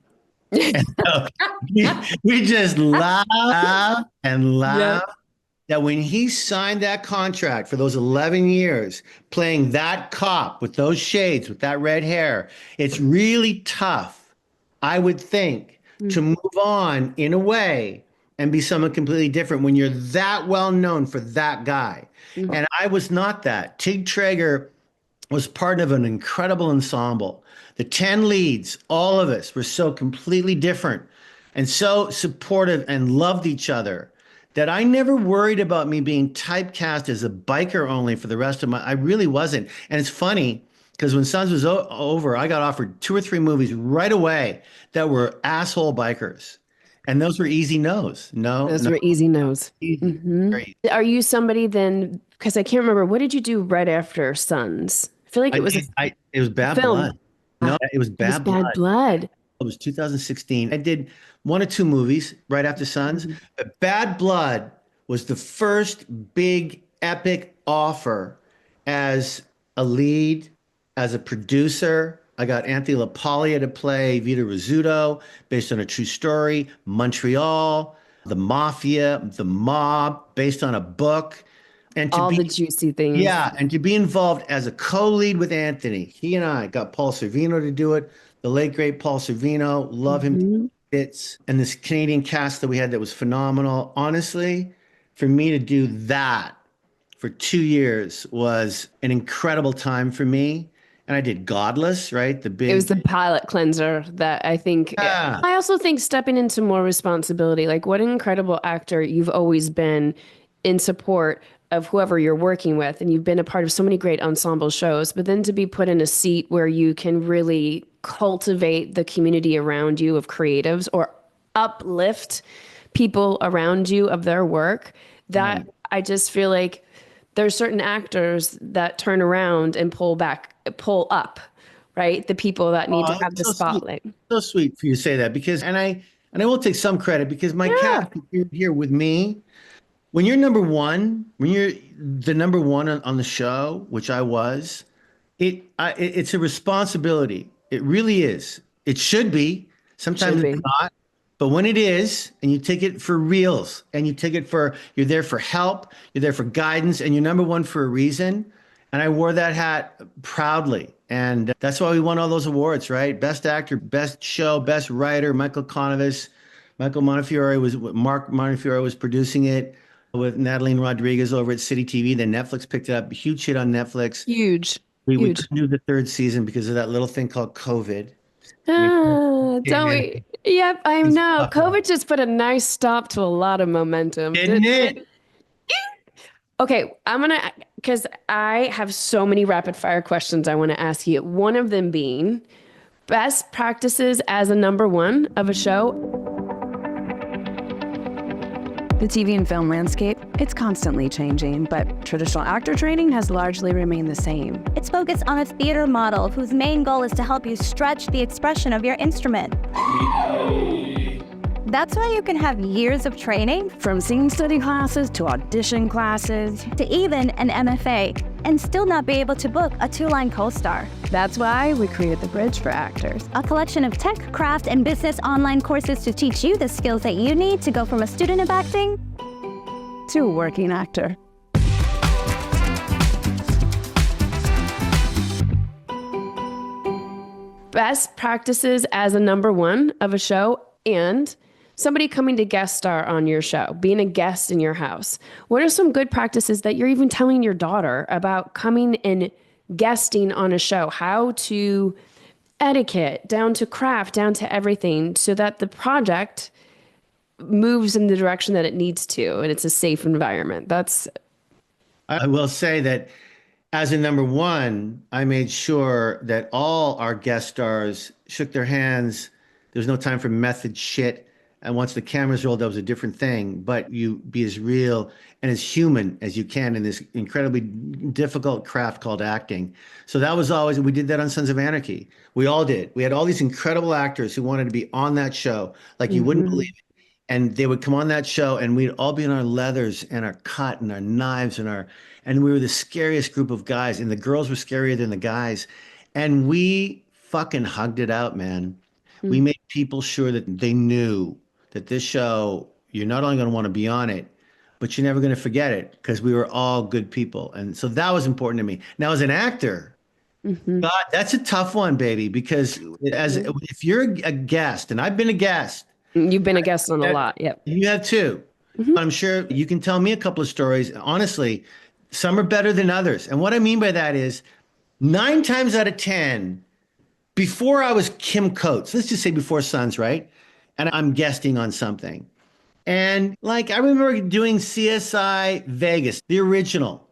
Speaker 3: So we, we just laugh and
Speaker 2: Yeah.
Speaker 3: laugh. That when he signed that contract for those 11 years, playing that cop with those shades, with that red hair, it's really tough, I would think, to move on in a way and be someone completely different when you're that well known for that guy.
Speaker 2: Mhm.
Speaker 3: And I was not that. Tig Trager was part of an incredible ensemble. The 10 leads, all of us were so completely different and so supportive and loved each other that I never worried about me being typecast as a biker only for the rest of my, I really wasn't. And it's funny because when Sons was over, I got offered 2 or 3 movies right away that were asshole bikers. And those were easy no's. No,
Speaker 2: Those
Speaker 3: no,
Speaker 2: were easy no's.
Speaker 3: easy.
Speaker 2: Hmm.
Speaker 3: Very easy.
Speaker 2: Are you somebody then? Because I can't remember. What did you do right after Sons? I feel like
Speaker 3: I
Speaker 2: it was
Speaker 3: did, it was
Speaker 2: a
Speaker 3: Bad
Speaker 2: film.
Speaker 3: Blood. No, it was
Speaker 2: It was
Speaker 3: Bad
Speaker 2: Bad
Speaker 3: Blood.
Speaker 2: Blood.
Speaker 3: It was 2016. I did 1 or 2 movies right after Sons.
Speaker 2: Mhm.
Speaker 3: But Bad Blood was the first big epic offer as a lead, as a producer. I got Anthony LaPaglia to play Vito Rizzuto, based on a true story. Montreal, the mafia, the mob, based on a book. And to
Speaker 2: All
Speaker 3: be
Speaker 2: the juicy things.
Speaker 3: yeah, and to be involved as a co-lead with Anthony, he and I got Paul Sorvino to do it. The late great Paul Sorvino, love him to
Speaker 2: Mhm.
Speaker 3: bits. And this Canadian cast that we had that was phenomenal. Honestly, for me to do that for 2 years was an incredible time for me. And I did Godless, right? The
Speaker 2: It was
Speaker 3: big,
Speaker 2: the palate cleanser that I think.
Speaker 3: yeah.
Speaker 2: I also think stepping into more responsibility, like what an incredible actor you've always been in support of whoever you're working with. And you've been a part of so many great ensemble shows, but then to be put in a seat where you can really cultivate the community around you of creatives or uplift people around you of their work, that I just feel like there's certain actors that turn around and pull back, pull up, right? The people that need to
Speaker 3: Oh,
Speaker 2: have the
Speaker 3: that's so sweet.
Speaker 2: spotlight.
Speaker 3: So sweet for you to say that because, and I will take some credit because my
Speaker 2: Yeah,
Speaker 3: cast here with me. When you're number one, when you're the number one on the show, which I was, it's a responsibility. It really is. It should be.
Speaker 2: should
Speaker 3: Sometimes it's
Speaker 2: be.
Speaker 3: not. But when it is, and you take it for reals, and you take it for, you're there for help, you're there for guidance, and you're number one for a reason. And I wore that hat proudly. And that's why we won all those awards, right? Best actor, best show, best writer, Michael Conovis, Mark Montefiore was producing it with Natalie Rodriguez over at City TV. Then Netflix picked it up, huge hit on Netflix.
Speaker 2: Huge,
Speaker 3: We
Speaker 2: huge.
Speaker 3: couldn't do the 3rd season because of that little thing called COVID. And it
Speaker 2: Ah,
Speaker 3: came
Speaker 2: don't
Speaker 3: in,
Speaker 2: we? Yep, I
Speaker 3: it's
Speaker 2: know.
Speaker 3: awful.
Speaker 2: COVID just put a nice stop to a lot of momentum,
Speaker 3: Didn't
Speaker 2: didn't
Speaker 3: it?
Speaker 2: it? Okay, because I have so many rapid fire questions I want to ask you. One of them being best practices as a number one of a show.
Speaker 1: The TV and film landscape, it's constantly changing, but traditional actor training has largely remained the same.
Speaker 4: It's focused on a theater model whose main goal is to help you stretch the expression of your instrument. That's why you can have years of training,
Speaker 1: From scene study classes to audition classes.
Speaker 4: to even an MFA, and still not be able to book a 2-line co-star.
Speaker 1: That's why we created the Bridge for Actors.
Speaker 4: A collection of tech, craft, and business online courses to teach you the skills that you need to go from a student of acting
Speaker 1: To a working actor.
Speaker 2: Best practices as a number one of a show and somebody coming to guest star on your show, being a guest in your house. What are some good practices that you're even telling your daughter about coming and guesting on a show? How to etiquette, down to craft, down to everything, so that the project moves in the direction that it needs to and it's a safe environment.
Speaker 3: I will say that as a number one, I made sure that all our guest stars shook their hands. There's no time for method shit. And once the cameras rolled, that was a different thing. But you be as real and as human as you can in this incredibly difficult craft called acting. So that was always, we did that on Sons of Anarchy. We all did. We had all these incredible actors who wanted to be on that show, like you wouldn't believe it. And they would come on that show and we'd all be in our leathers and our cut and our knives and we were the scariest group of guys and the girls were scarier than the guys. And we fucking hugged it out, man. We made people sure that they knew that this show, you're not only going to want to be on it, but you're never going to forget it because we were all good people. And so that was important to me. Now, as an actor,
Speaker 2: Mhm.
Speaker 3: God, that's a tough one, baby, because if you're a guest, and I've been a guest,
Speaker 2: You've been a guest on a
Speaker 3: that-
Speaker 2: lot. Yep.
Speaker 3: you have too.
Speaker 2: Mhm.
Speaker 3: I'm sure you can tell me a couple of stories. Honestly, some are better than others. And what I mean by that is 9 times out of 10, before I was Kim Coates, let's just say before Sons, right? And I'm guesting on something. And like I remember doing CSI Vegas, the original.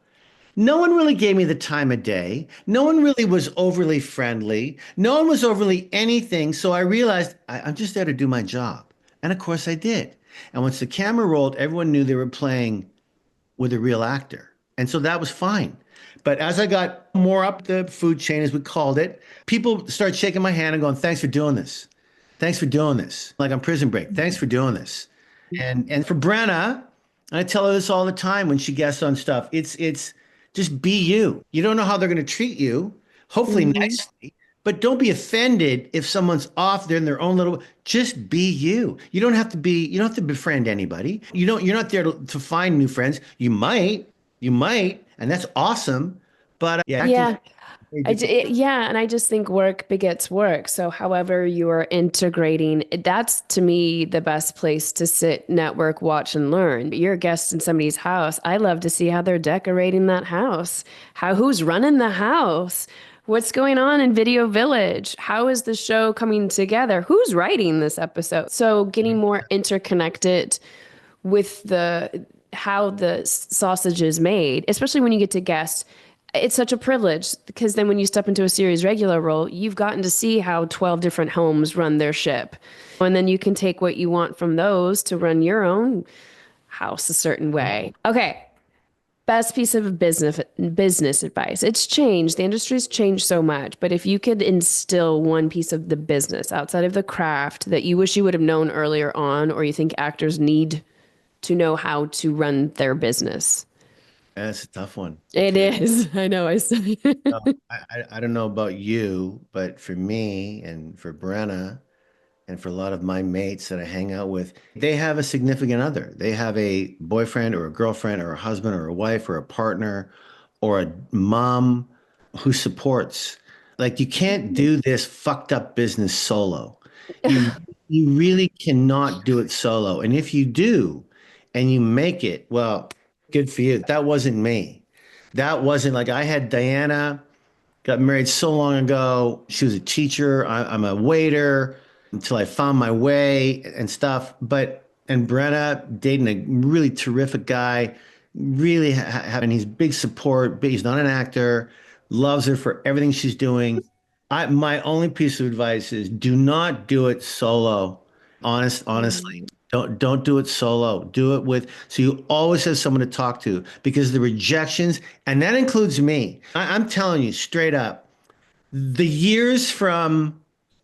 Speaker 3: No one really gave me the time of day. No one really was overly friendly. No one was overly anything. So I realized I'm just there to do my job. And of course I did. And once the camera rolled, everyone knew they were playing with a real actor. And so that was fine. But as I got more up the food chain, as we called it, people started shaking my hand and going, thanks for doing this. Thanks for doing this. Like on Prison Break. Thanks for doing this. And for Brenna, I tell her this all the time when she guests on stuff. It's just be you. You don't know how they're going to treat you, hopefully
Speaker 2: Mhm.
Speaker 3: nicely, but don't be offended if someone's off there in their own little. Just be you. You don't have to befriend anybody. You're not there to find new friends. You might, and that's awesome. But acting
Speaker 2: Yeah.
Speaker 3: very different.
Speaker 2: Yeah, and I just think work begets work. So, however you are integrating, that's to me the best place to sit, network, watch, and learn. You're a guest in somebody's house. I love to see how they're decorating that house, who's running the house, what's going on in Video Village, how is the show coming together, who's writing this episode. So, getting more interconnected with the how the sausage is made, especially when you get to guest. It's such a privilege because then when you step into a series regular role, you've gotten to see how 12 different homes run their ship. And then you can take what you want from those to run your own house a certain way. Okay. Best piece of business advice. It's changed. The industry's changed so much, but if you could instill one piece of the business outside of the craft that you wish you would have known earlier on, or you think actors need to know how to run their business.
Speaker 3: That's a tough one.
Speaker 2: It is. I know. I say.
Speaker 3: No, I don't know about you, but for me and for Brenna and for a lot of my mates that I hang out with, they have a significant other. They have a boyfriend or a girlfriend or a husband or a wife or a partner or a mom who supports. Like you can't do this fucked up business solo. You you really cannot do it solo. And if you do and you make it, well, good for you. That wasn't me. That wasn't like I had Diana, got married so long ago. She was a teacher. I'm a waiter until I found my way and stuff. And Brenna dating a really terrific guy, really having his big support, but he's not an actor, loves her for everything she's doing. My only piece of advice is do not do it solo. Honestly, don't do it solo. Do it with so you always have someone to talk to because the rejections, and that includes me. I'm telling you straight up, the years from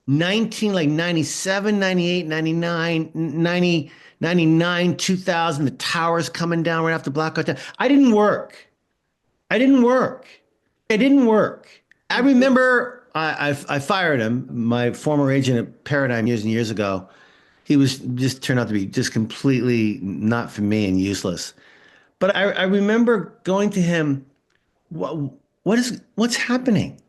Speaker 3: 19 like 97, 98, 99, 90, 99, 2000, the towers coming down right after Blackout. I didn't work. I didn't work. It didn't work. I remember I fired him, my former agent at Paradigm years and years ago. He was just turned out to be just completely not for me and useless. But I remember going to him, what's happening?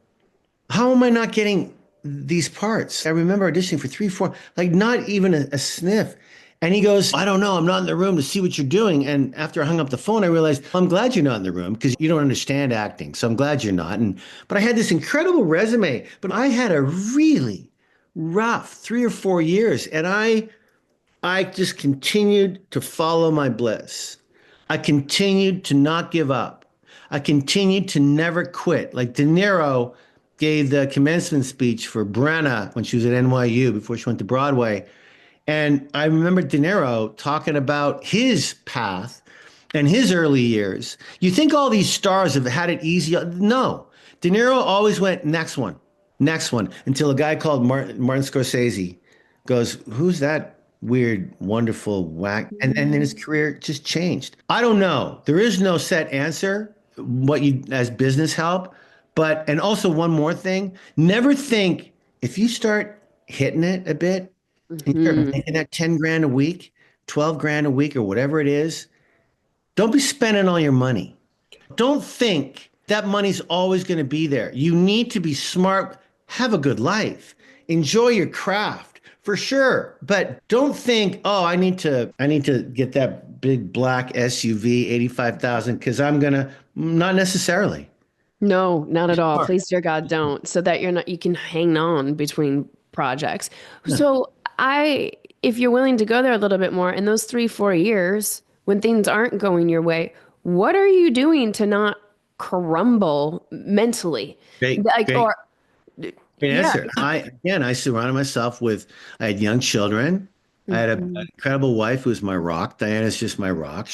Speaker 3: How am I not getting these parts? I remember auditioning for 3, 4, like not even a sniff. And he goes, I don't know. I'm not in the room to see what you're doing. And after I hung up the phone, I realized I'm glad you're not in the room because you don't understand acting. So I'm glad you're not. But I had this incredible resume, but I had a really rough 3 or 4 years. And I just continued to follow my bliss. I continued to not give up. I continued to never quit. Like De Niro gave the commencement speech for Brenna when she was at NYU before she went to Broadway. And I remember De Niro talking about his path and his early years. You think all these stars have had it easy? No. De Niro always went next one, until a guy called Martin Scorsese goes, who's that weird, wonderful whack? And then his career just changed. I don't know. There is no set answer, what you as business help. And also one more thing, never think if you start hitting it a bit, and you start making that 10 grand a week, 12 grand a week, or whatever it is, don't be spending all your money. Don't think that money's always going to be there. You need to be smart, have a good life, enjoy your craft for sure. But don't think, oh, I need to get that big black SUV, 85,000, because not necessarily.
Speaker 2: No, not at all.
Speaker 3: Smart.
Speaker 2: Please, dear God, don't. So that you can hang on between projects.
Speaker 3: Yeah.
Speaker 2: So if you're willing to go there a little bit more, in those 3-4 years, when things aren't going your way, what are you doing to not crumble mentally?
Speaker 3: Great,
Speaker 2: Like,
Speaker 3: great.
Speaker 2: or
Speaker 3: Great
Speaker 2: yeah.
Speaker 3: answer. I surrounded myself I had young children. I had an incredible wife who was my rock. Diana's just my rock.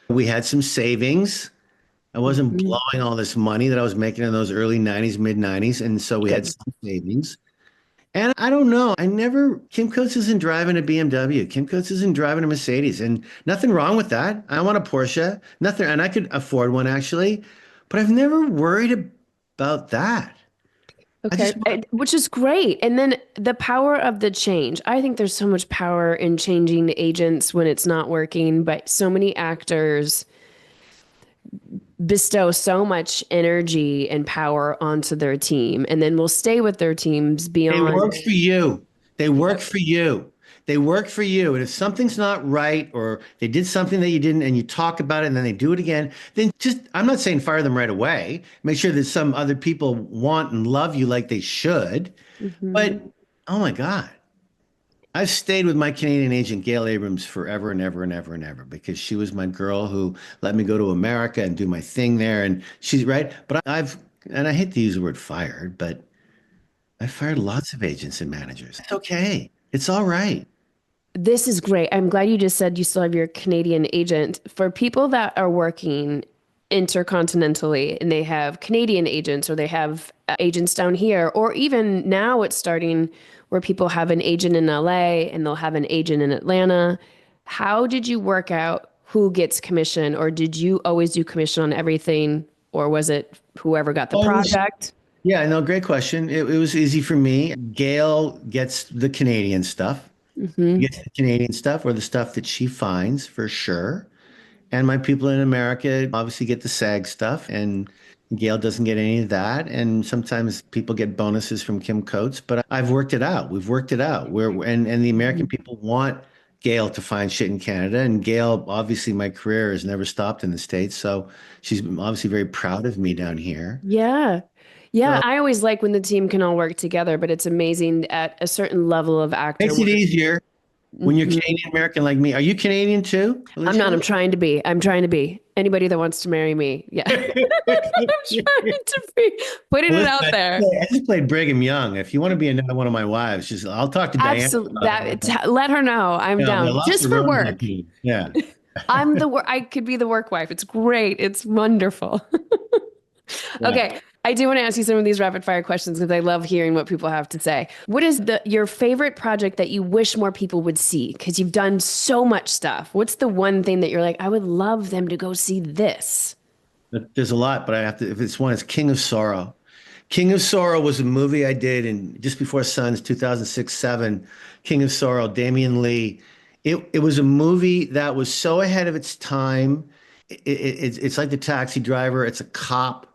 Speaker 3: We had some savings. I wasn't blowing all this money that I was making in those early 90s, mid 90s. And so we had
Speaker 2: Good.
Speaker 3: some savings. And I don't know. Kim Coates isn't driving a BMW. Kim Coates isn't driving a Mercedes. And nothing wrong with that. I want a Porsche. Nothing. And I could afford one actually. But I've never worried about that.
Speaker 2: Okay, which is great. And then the power of the change. I think there's so much power in changing the agents when it's not working, but so many actors bestow so much energy and power onto their team and then will stay with their teams
Speaker 3: They
Speaker 2: beyond.
Speaker 3: work for you. They work for you. They work for you. And if something's not right or they did something that you didn't and you talk about it and then they do it again, then I'm not saying fire them right away. Make sure that some other people want and love you like they should. But oh my God, I've stayed with my Canadian agent, Gail Abrams, forever and ever and ever and ever because she was my girl who let me go to America and do my thing there. And she's right. But and I hate to use the word fired, but I fired lots of agents and managers. It's okay. It's all right.
Speaker 2: This is great. I'm glad you just said you still have your Canadian agent. For people that are working intercontinentally and they have Canadian agents or they have agents down here, or even now it's starting where people have an agent in LA and they'll have an agent in Atlanta. How did you work out who gets commission, or did you always do commission on everything, or was it whoever got the project?
Speaker 3: Yeah, no, great question. It was easy for me. Gail gets the Canadian stuff. Gets the Canadian stuff or the stuff that she finds for sure. And my people in America obviously get the SAG stuff, and Gail doesn't get any of that. And sometimes people get bonuses from Kim Coates, but I've worked it out. We've worked it out. And the American people want Gail to find shit in Canada. And Gail, obviously my career has never stopped in the States. So she's obviously very proud of me down here.
Speaker 2: Yeah. Yeah. I always like when the team can all work together, but it's amazing at a certain level of actor.
Speaker 3: Makes it easier when you're Canadian American like me. Are you Canadian too, Alyshia?
Speaker 2: I'm not. I'm trying to be. Anybody that wants to marry me. Yeah. I'm trying to be. Putting it out there.
Speaker 3: I just played Brigham Young. If you want to be another one of my wives, I'll talk to Diana.
Speaker 2: Absolutely. Let her know I'm down. Just for work.
Speaker 3: Yeah.
Speaker 2: I could be the work wife. It's great. It's wonderful. Okay. I do want to ask you some of these rapid fire questions because I love hearing what people have to say. What is your favorite project that you wish more people would see? Because you've done so much stuff. What's the one thing that you're like, I would love them to go see this?
Speaker 3: There's a lot, but if it's one, it's King of Sorrow. King of Sorrow was a movie I did in just before Sons, 2006-07. King of Sorrow, Damian Lee. It was a movie that was so ahead of its time. It's like The Taxi Driver. It's a cop.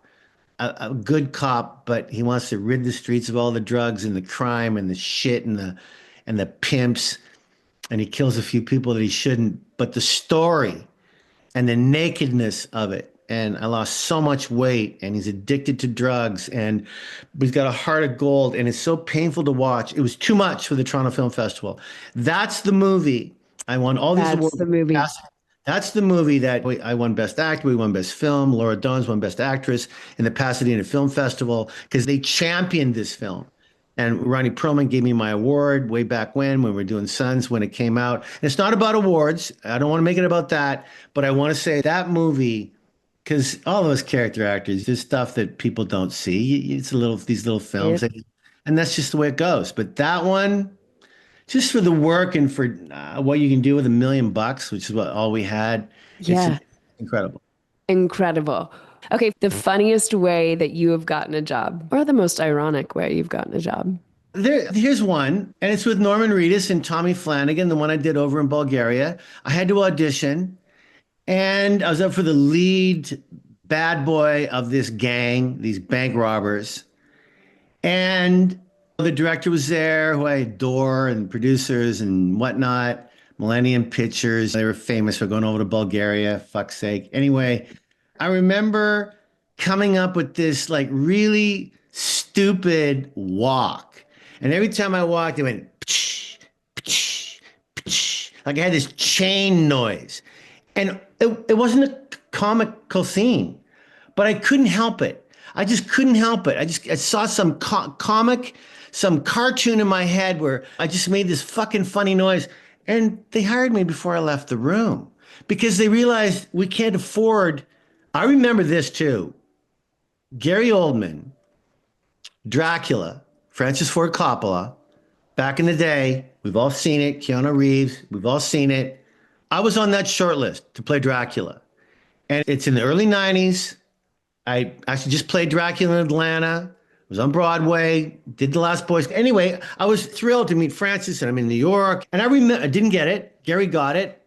Speaker 3: A good cop, but he wants to rid the streets of all the drugs and the crime and the shit and the pimps, and he kills a few people that he shouldn't. But the story and the nakedness of it, and I lost so much weight, and he's addicted to drugs, but he's got a heart of gold, and it's so painful to watch. It was too much for the Toronto Film Festival. That's the movie. I won all these awards.
Speaker 2: That's the movie.
Speaker 3: That's the movie that I won Best Actor, we won Best Film, Laura Dons won Best Actress in the Pasadena Film Festival because they championed this film. And Ronnie Perlman gave me my award way back when we were doing Sons when it came out. And it's not about awards. I don't want to make it about that, but I want to say that movie, because all those character actors, there's stuff that people don't see. It's these little films, and that's just the way it goes. But that one, just for the work and for what you can do with $1 million, which is all we had.
Speaker 2: Yeah.
Speaker 3: It's incredible.
Speaker 2: Incredible. Okay. The funniest way that you have gotten a job, or the most ironic way you've gotten a job?
Speaker 3: Here's one, and it's with Norman Reedus and Tommy Flanagan, the one I did over in Bulgaria. I had to audition, and I was up for the lead bad boy of this gang, these bank robbers. And the director was there, who I adore, and producers and whatnot. Millennium Pictures. They were famous for going over to Bulgaria, fuck's sake. Anyway, I remember coming up with this like really stupid walk. And every time I walked, it went psh, psh, psh, like I had this chain noise. And it wasn't a comical scene, but I couldn't help it. I just couldn't help it. I saw some comic, some cartoon in my head where I just made this fucking funny noise. And they hired me before I left the room because they realized we can't afford. I remember this too. Gary Oldman, Dracula, Francis Ford Coppola, back in the day, we've all seen it. Keanu Reeves, we've all seen it. I was on that short list to play Dracula. And it's in the early 90s. I actually just played Dracula in Atlanta. I was on Broadway, did The Last Boys. Anyway, I was thrilled to meet Francis, and I'm in New York. And I remember, I didn't get it. Gary got it.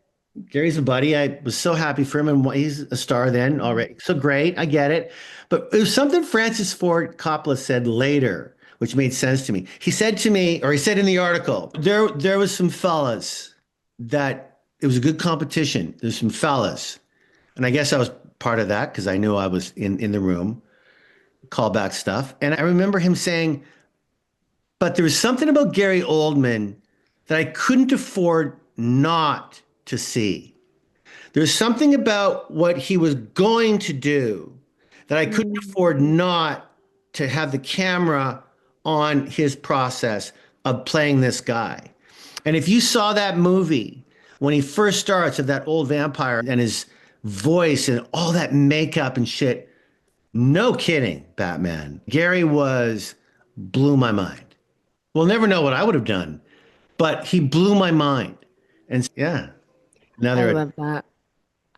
Speaker 3: Gary's a buddy. I was so happy for him, and he's a star then already. So great, I get it. But it was something Francis Ford Coppola said later, which made sense to me. He said to me, or he said in the article, there was some fellas that it was a good competition. There's some fellas. And I guess I was part of that because I knew I was in the room. Callback stuff. And I remember him saying, but there was something about Gary Oldman that I couldn't afford not to see. There's something about what he was going to do that I couldn't afford not to have the camera on his process of playing this guy. And if you saw that movie, when he first starts of that old vampire and his voice and all that makeup and shit, no kidding, Batman. Gary blew my mind. We'll never know what I would have done, but he blew my mind. And yeah, now
Speaker 2: I love that.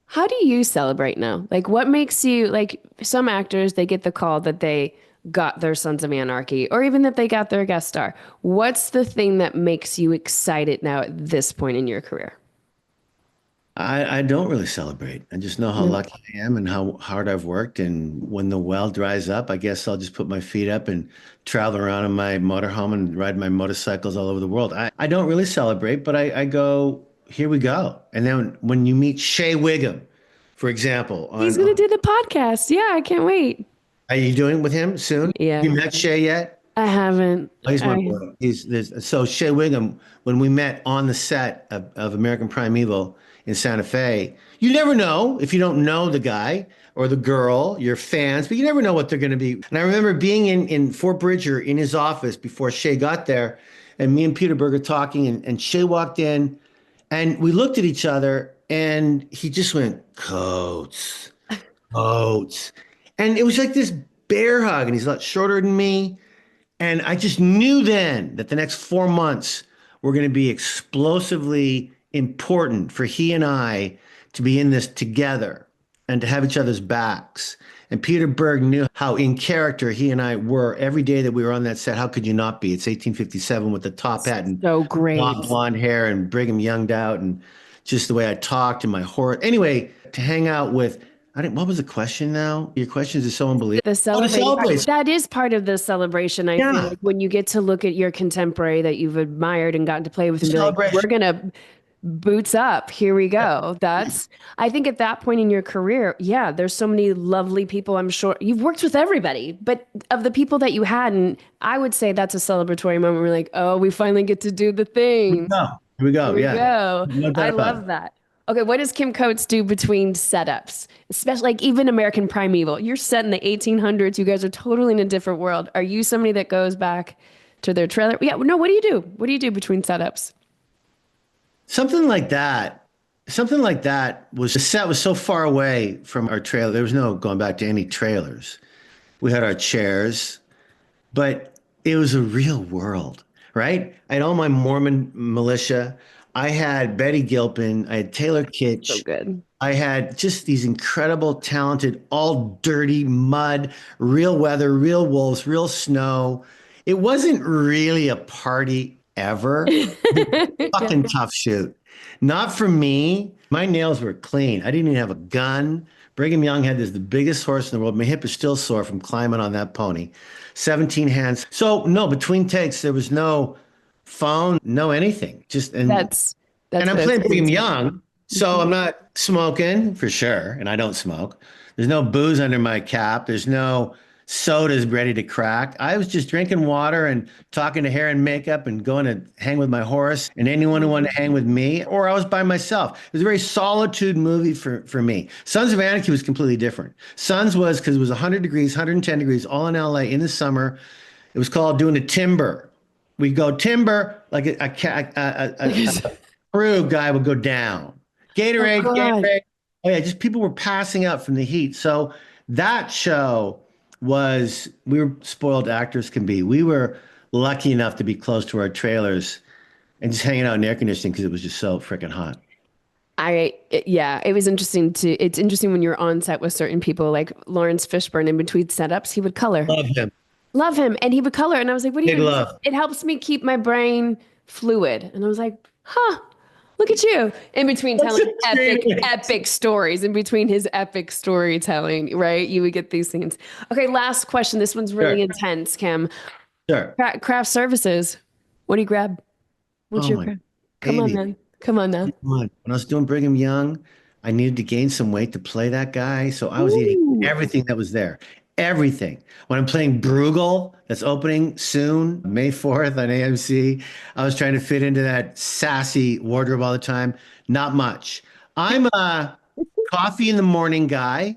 Speaker 2: How do you celebrate now? Like, what makes you, like, some actors, they get the call that they got their Sons of Anarchy, or even that they got their guest star. What's the thing that makes you excited now at this point in your career?
Speaker 3: I don't really celebrate. I just know how lucky I am and how hard I've worked. And when the well dries up, I guess I'll just put my feet up and travel around in my motorhome and ride my motorcycles all over the world. I don't really celebrate, but I go, here we go. And then when you meet Shea Wiggum, for example.
Speaker 2: He's going to do the podcast. Yeah, I can't wait.
Speaker 3: Are you doing it with him soon?
Speaker 2: Yeah.
Speaker 3: You met Shea yet?
Speaker 2: I haven't.
Speaker 3: Oh, he's my boy. So Shea Wiggum, when we met on the set of American Primeval in Santa Fe, you never know if you don't know the guy or the girl, your fans, but you never know what they're going to be. And I remember being in Fort Bridger in his office before Shea got there, and me and Peter Berger talking, and Shea walked in, and we looked at each other, and he just went, Coates, Coates. And it was like this bear hug, and he's a lot shorter than me. And I just knew then that the next 4 months were going to be explosively important for he and I to be in this together and to have each other's backs. And Peter Berg knew how in character he and I were every day that we were on that set. How could you not be? It's 1857 with the top hat and
Speaker 2: so great
Speaker 3: blonde hair and Brigham Younged out and just the way I talked and my horror. Anyway, to hang out with, what was the question now? Your questions are so unbelievable.
Speaker 2: The celebration. That is part of the celebration. I feel like when you get to look at your contemporary that you've admired and gotten to play with and be like, we're going to boots up. Here we go. I think at that point in your career, yeah, there's so many lovely people. I'm sure you've worked with everybody, but of the people that you hadn't, I would say that's a celebratory moment. We're like, oh, we finally get to do the thing.
Speaker 3: Here we go.
Speaker 2: No I love that. Okay, what does Kim Coates do between setups? Especially like even American Primeval. You're set in the 1800s. You guys are totally in a different world. Are you somebody that goes back to their trailer? Yeah, no, what do you do? What do you do between setups?
Speaker 3: Something like that. Something like that was, the set was so far away from our trailer. There was no going back to any trailers. We had our chairs, but it was a real world, right? I had all my Mormon militia. I had Betty Gilpin. I had Taylor Kitsch.
Speaker 2: So good.
Speaker 3: I had just these incredible, talented, all dirty mud, real weather, real wolves, real snow. It wasn't really a party ever. Fucking tough shoot. Not for me. My nails were clean. I didn't even have a gun. Brigham Young had the biggest horse in the world. My hip is still sore from climbing on that pony. 17 hands. So no, between takes, there was no phone, no anything. And I'm playing Brigham Young, so I'm not smoking for sure, and I don't smoke. There's no booze under my cap. There's no sodas ready to crack. I was just drinking water and talking to hair and makeup and going to hang with my horse and anyone who wanted to hang with me, or I was by myself. It was a very solitude movie for me. Sons of Anarchy was completely different. Sons was because it was 100 degrees, 110 degrees, all in LA in the summer. It was called doing a timber. We'd go timber, like a crew guy would go down. Gatorade, Gatorade. Oh yeah, just people were passing out from the heat. So that show we were spoiled actors can be. We were lucky enough to be close to our trailers and just hanging out in air conditioning because it was just so freaking hot.
Speaker 2: It was interesting it's interesting when you're on set with certain people like Lawrence Fishburne in between setups, he would color. Love him. And he would color. And I was like, what do you mean? It helps me keep my brain fluid. And I was like, look at you in between telling epic stories, in between his epic storytelling, right? You would get these things. Okay, last question. This one's really intense, Kim.
Speaker 3: Sure.
Speaker 2: Craft services. What do you grab? What's your grab? Come on, man. Come on now.
Speaker 3: When I was doing Brigham Young, I needed to gain some weight to play that guy. So I was eating everything that was there. Everything. When I'm playing Bruegel, that's opening soon, May 4th on AMC, I was trying to fit into that sassy wardrobe all the time. Not much. I'm a coffee in the morning guy.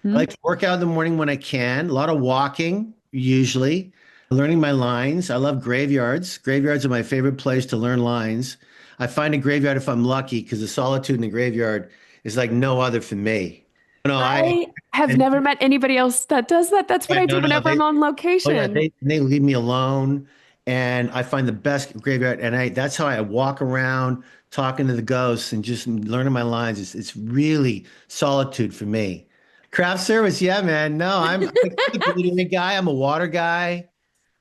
Speaker 3: I like to work out in the morning when I can. A lot of walking, usually. Learning my lines. I love graveyards. Graveyards are my favorite place to learn lines. I find a graveyard if I'm lucky because the solitude in the graveyard is like no other for me. No,
Speaker 2: I have never met anybody else that does that. That's what I do whenever I'm on location.
Speaker 3: Oh yeah, they leave me alone, and I find the best graveyard. And that's how I walk around, talking to the ghosts and just learning my lines. It's really solitude for me. Craft service, yeah, man. No, I'm a guy. I'm a water guy.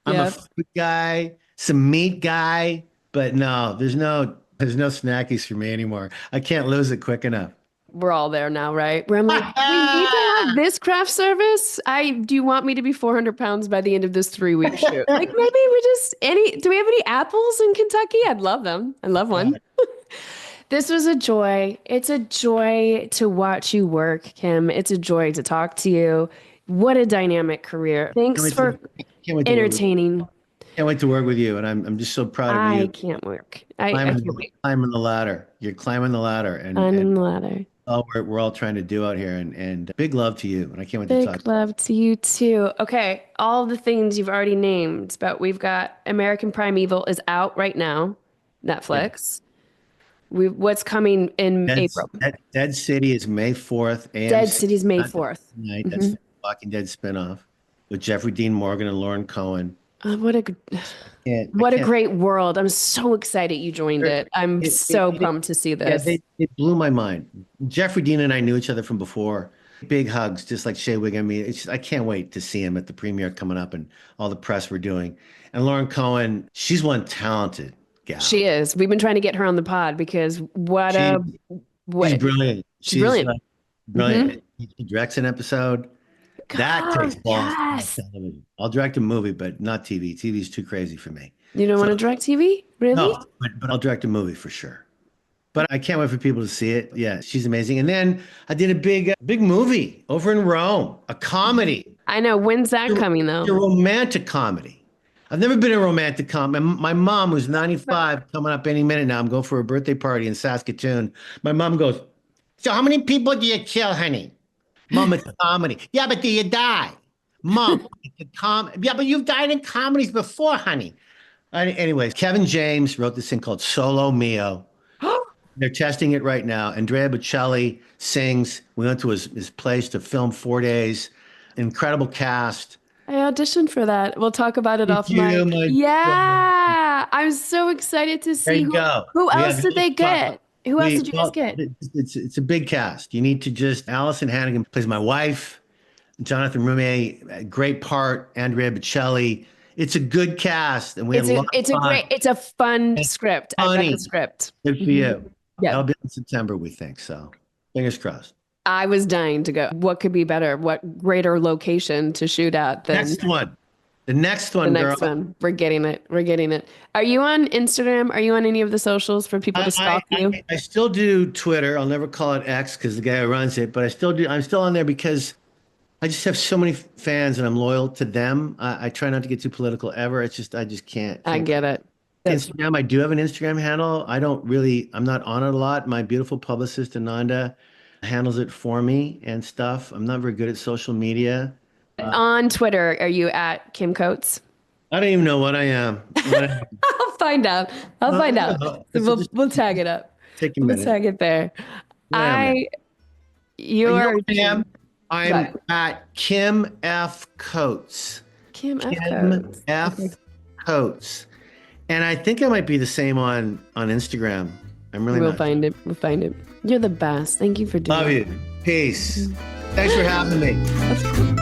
Speaker 3: I'm a food guy. Some meat guy. But no, there's no snackies for me anymore. I can't lose it quick enough.
Speaker 2: We're all there now, right? Where I'm like, we need to have this craft service. Do you want me to be 400 pounds by the end of this 3-week shoot? Like maybe do we have any apples in Kentucky? I'd love them. I love one. This was a joy. It's a joy to watch you work, Kim. It's a joy to talk to you. What a dynamic career. Thanks for entertaining.
Speaker 3: Can't wait to work with you, and I'm just so proud of you.
Speaker 2: I can't work. I
Speaker 3: can't wait. Climbing the ladder. You're climbing the ladder. And
Speaker 2: climbing the ladder.
Speaker 3: We're all trying to do out here, and big love to you. And I can't wait to talk.
Speaker 2: Big love to you too. Okay, all the things you've already named, but we've got American Primeval is out right now, Netflix. Yeah. What's coming in April?
Speaker 3: Dead City is May 4th.
Speaker 2: Dead City is May 4th.
Speaker 3: Night. That's the Walking Dead spinoff with Jeffrey Dean Morgan and Lauren Cohen.
Speaker 2: What a great world. I'm so excited you joined it. I'm so pumped to see this.
Speaker 3: Yeah, it blew my mind. Jeffrey Dean and I knew each other from before. Big hugs, just like Shea Wiggum. I mean, I can't wait to see him at the premiere coming up and all the press we're doing. And Lauren Cohen, she's one talented gal.
Speaker 2: She is. We've been trying to get her on the pod because she's
Speaker 3: brilliant. She's brilliant. Brilliant. She directs an episode. That takes balls. I'll direct a movie, but not TV. TV is too crazy for me.
Speaker 2: You don't want to direct TV? Really?
Speaker 3: No, but I'll direct a movie for sure. But I can't wait for people to see it. Yeah, she's amazing. And then I did a big movie over in Rome, a comedy.
Speaker 2: I know. When's that coming, though?
Speaker 3: A romantic comedy. I've never been in a romantic comedy. My mom, who's 95, coming up any minute now. I'm going for a birthday party in Saskatoon. My mom goes, "So how many people do you kill, honey?" "Mom, it's a comedy." "Yeah, but do you die?" "Mom, it's a comedy." "Yeah, but you've died in comedies before, honey." Anyways, Kevin James wrote this thing called Solo Mio. They're testing it right now. Andrea Bocelli sings. We went to his place to film 4 days. Incredible cast.
Speaker 2: I auditioned for that. We'll talk about it off mic. Yeah, I'm so excited to see who else did they get. Who else did you guys get?
Speaker 3: It's a big cast. You need to just. Allison Hannigan plays my wife. Jonathan Rumi, a great part. Andrea Bocelli. It's a good cast, and
Speaker 2: it's a fun script. I read the script.
Speaker 3: Good for you. Yeah, that'll be in September, we think. So, fingers crossed.
Speaker 2: I was dying to go. What could be better? What greater location to shoot at than
Speaker 3: Next one. The next one,
Speaker 2: the next
Speaker 3: girl.
Speaker 2: one? We're getting it. We're getting it. Are you on Instagram? Are you on any of the socials for people to stalk you?
Speaker 3: I still do Twitter. I'll never call it X because the guy who runs it, but I still do. I'm still on there because I just have so many fans and I'm loyal to them. I try not to get too political ever. It's just, I just can't.
Speaker 2: I get it.
Speaker 3: Instagram, I do have an Instagram handle. I'm not on it a lot. My beautiful publicist, Ananda, handles it for me and stuff. I'm not very good at social media.
Speaker 2: On Twitter, are you at Kim Coates?
Speaker 3: I don't even know what I am.
Speaker 2: I'll find out. I'll find out. We'll tag it up.
Speaker 3: Take a
Speaker 2: We'll
Speaker 3: minute.
Speaker 2: tag it there.
Speaker 3: You know
Speaker 2: You're
Speaker 3: what I am? I'm
Speaker 2: Right.
Speaker 3: at Kim F. Coates.
Speaker 2: Kim F.
Speaker 3: Kim
Speaker 2: Coates.
Speaker 3: F. Coates. And I think I might be the same on Instagram. I'm really
Speaker 2: We'll
Speaker 3: not.
Speaker 2: find it. We'll find it. You're the best. Thank you for doing
Speaker 3: Love
Speaker 2: it.
Speaker 3: you. Peace. Thanks for having me.
Speaker 2: That's cool.